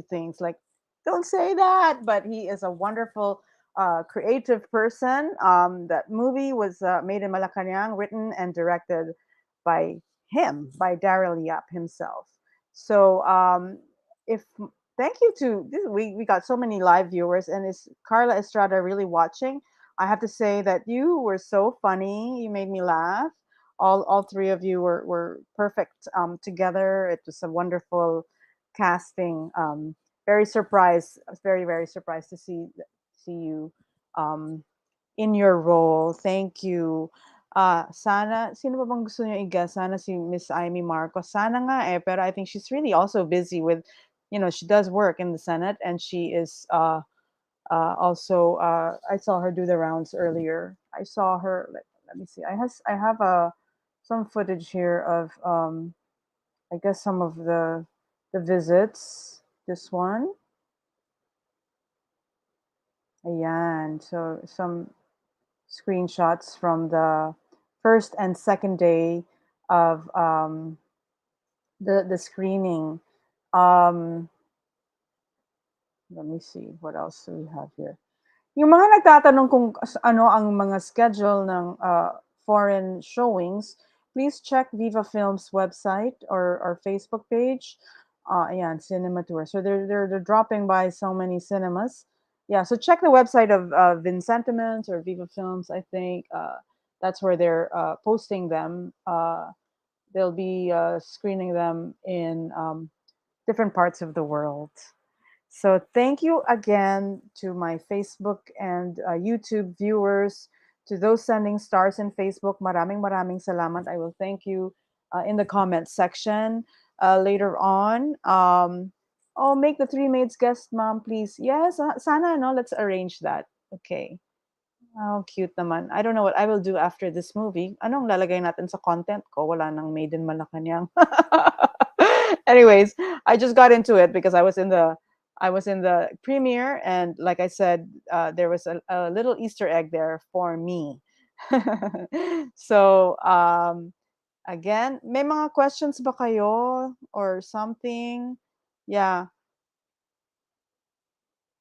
things like don't say that, but he is a wonderful creative person. That movie was made in Malacañang, written and directed by him, by Darryl Yap himself. So if thank you to we got so many live viewers, and is Carla Estrada really watching? I have to say that you were so funny. You made me laugh. All three of you were perfect together. It was a wonderful casting. Very surprised. I was very surprised to see you um, in your role. Thank you. Sana, sino ba bang gusto niyo i-guess? Sana si Miss Amy Marcos. Sana nga eh, pero I think she's really also busy with, she does work in the Senate, and she is also, I saw her do the rounds earlier. I saw her. Let me see. I have some footage here of I guess some of the visits. This one. Ayan. So some screenshots from the first and second day of the screening. Um, Let me see what else do we have here. Yung mga nagtatanong kung ano ang mga schedule ng foreign showings, please check Viva Films website or Facebook page. Ayan, cinema tour. So they're dropping by so many cinemas. Yeah, so check the website of VinCentiments or Viva Films. I think that's where they're posting them. They'll be screening them in different parts of the world. So thank you again to my Facebook and YouTube viewers, to those sending stars in Facebook. Maraming salamat. I will thank you in the comment section later on. Oh, make the three maids guest, mom, please. Yes, sana, no, let's arrange that. Okay. Oh, cute naman. I don't know what I will do after this movie. Anong lalagay natin sa content ko? Wala nang Maid in Malacañang. Anyways, I just got into it because I was in the premiere, and like I said, there was a little Easter egg there for me. So again, may mga questions ba kayo or something? Yeah.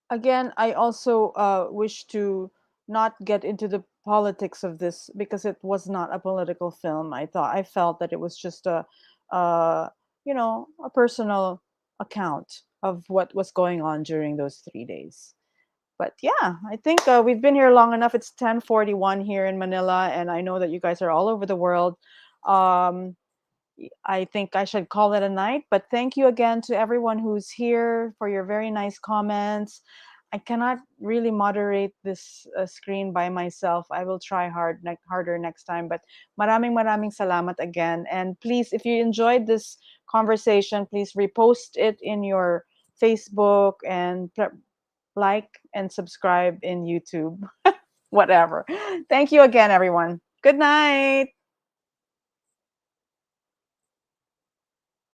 Again, I also wish to not get into the politics of this because it was not a political film. I felt that it was just uh, a personal account of what was going on during those 3 days. But yeah, I think we've been here long enough. It's 10:41 here in Manila, and I know that you guys are all over the world. Um, I think I should call it a night. But thank you again to everyone who's here for your very nice comments. I cannot really moderate this screen by myself. I will try harder next time. But maraming salamat again. And please, if you enjoyed this conversation, please repost it in your Facebook and like and subscribe in YouTube. Whatever. Thank you again, everyone. Good night.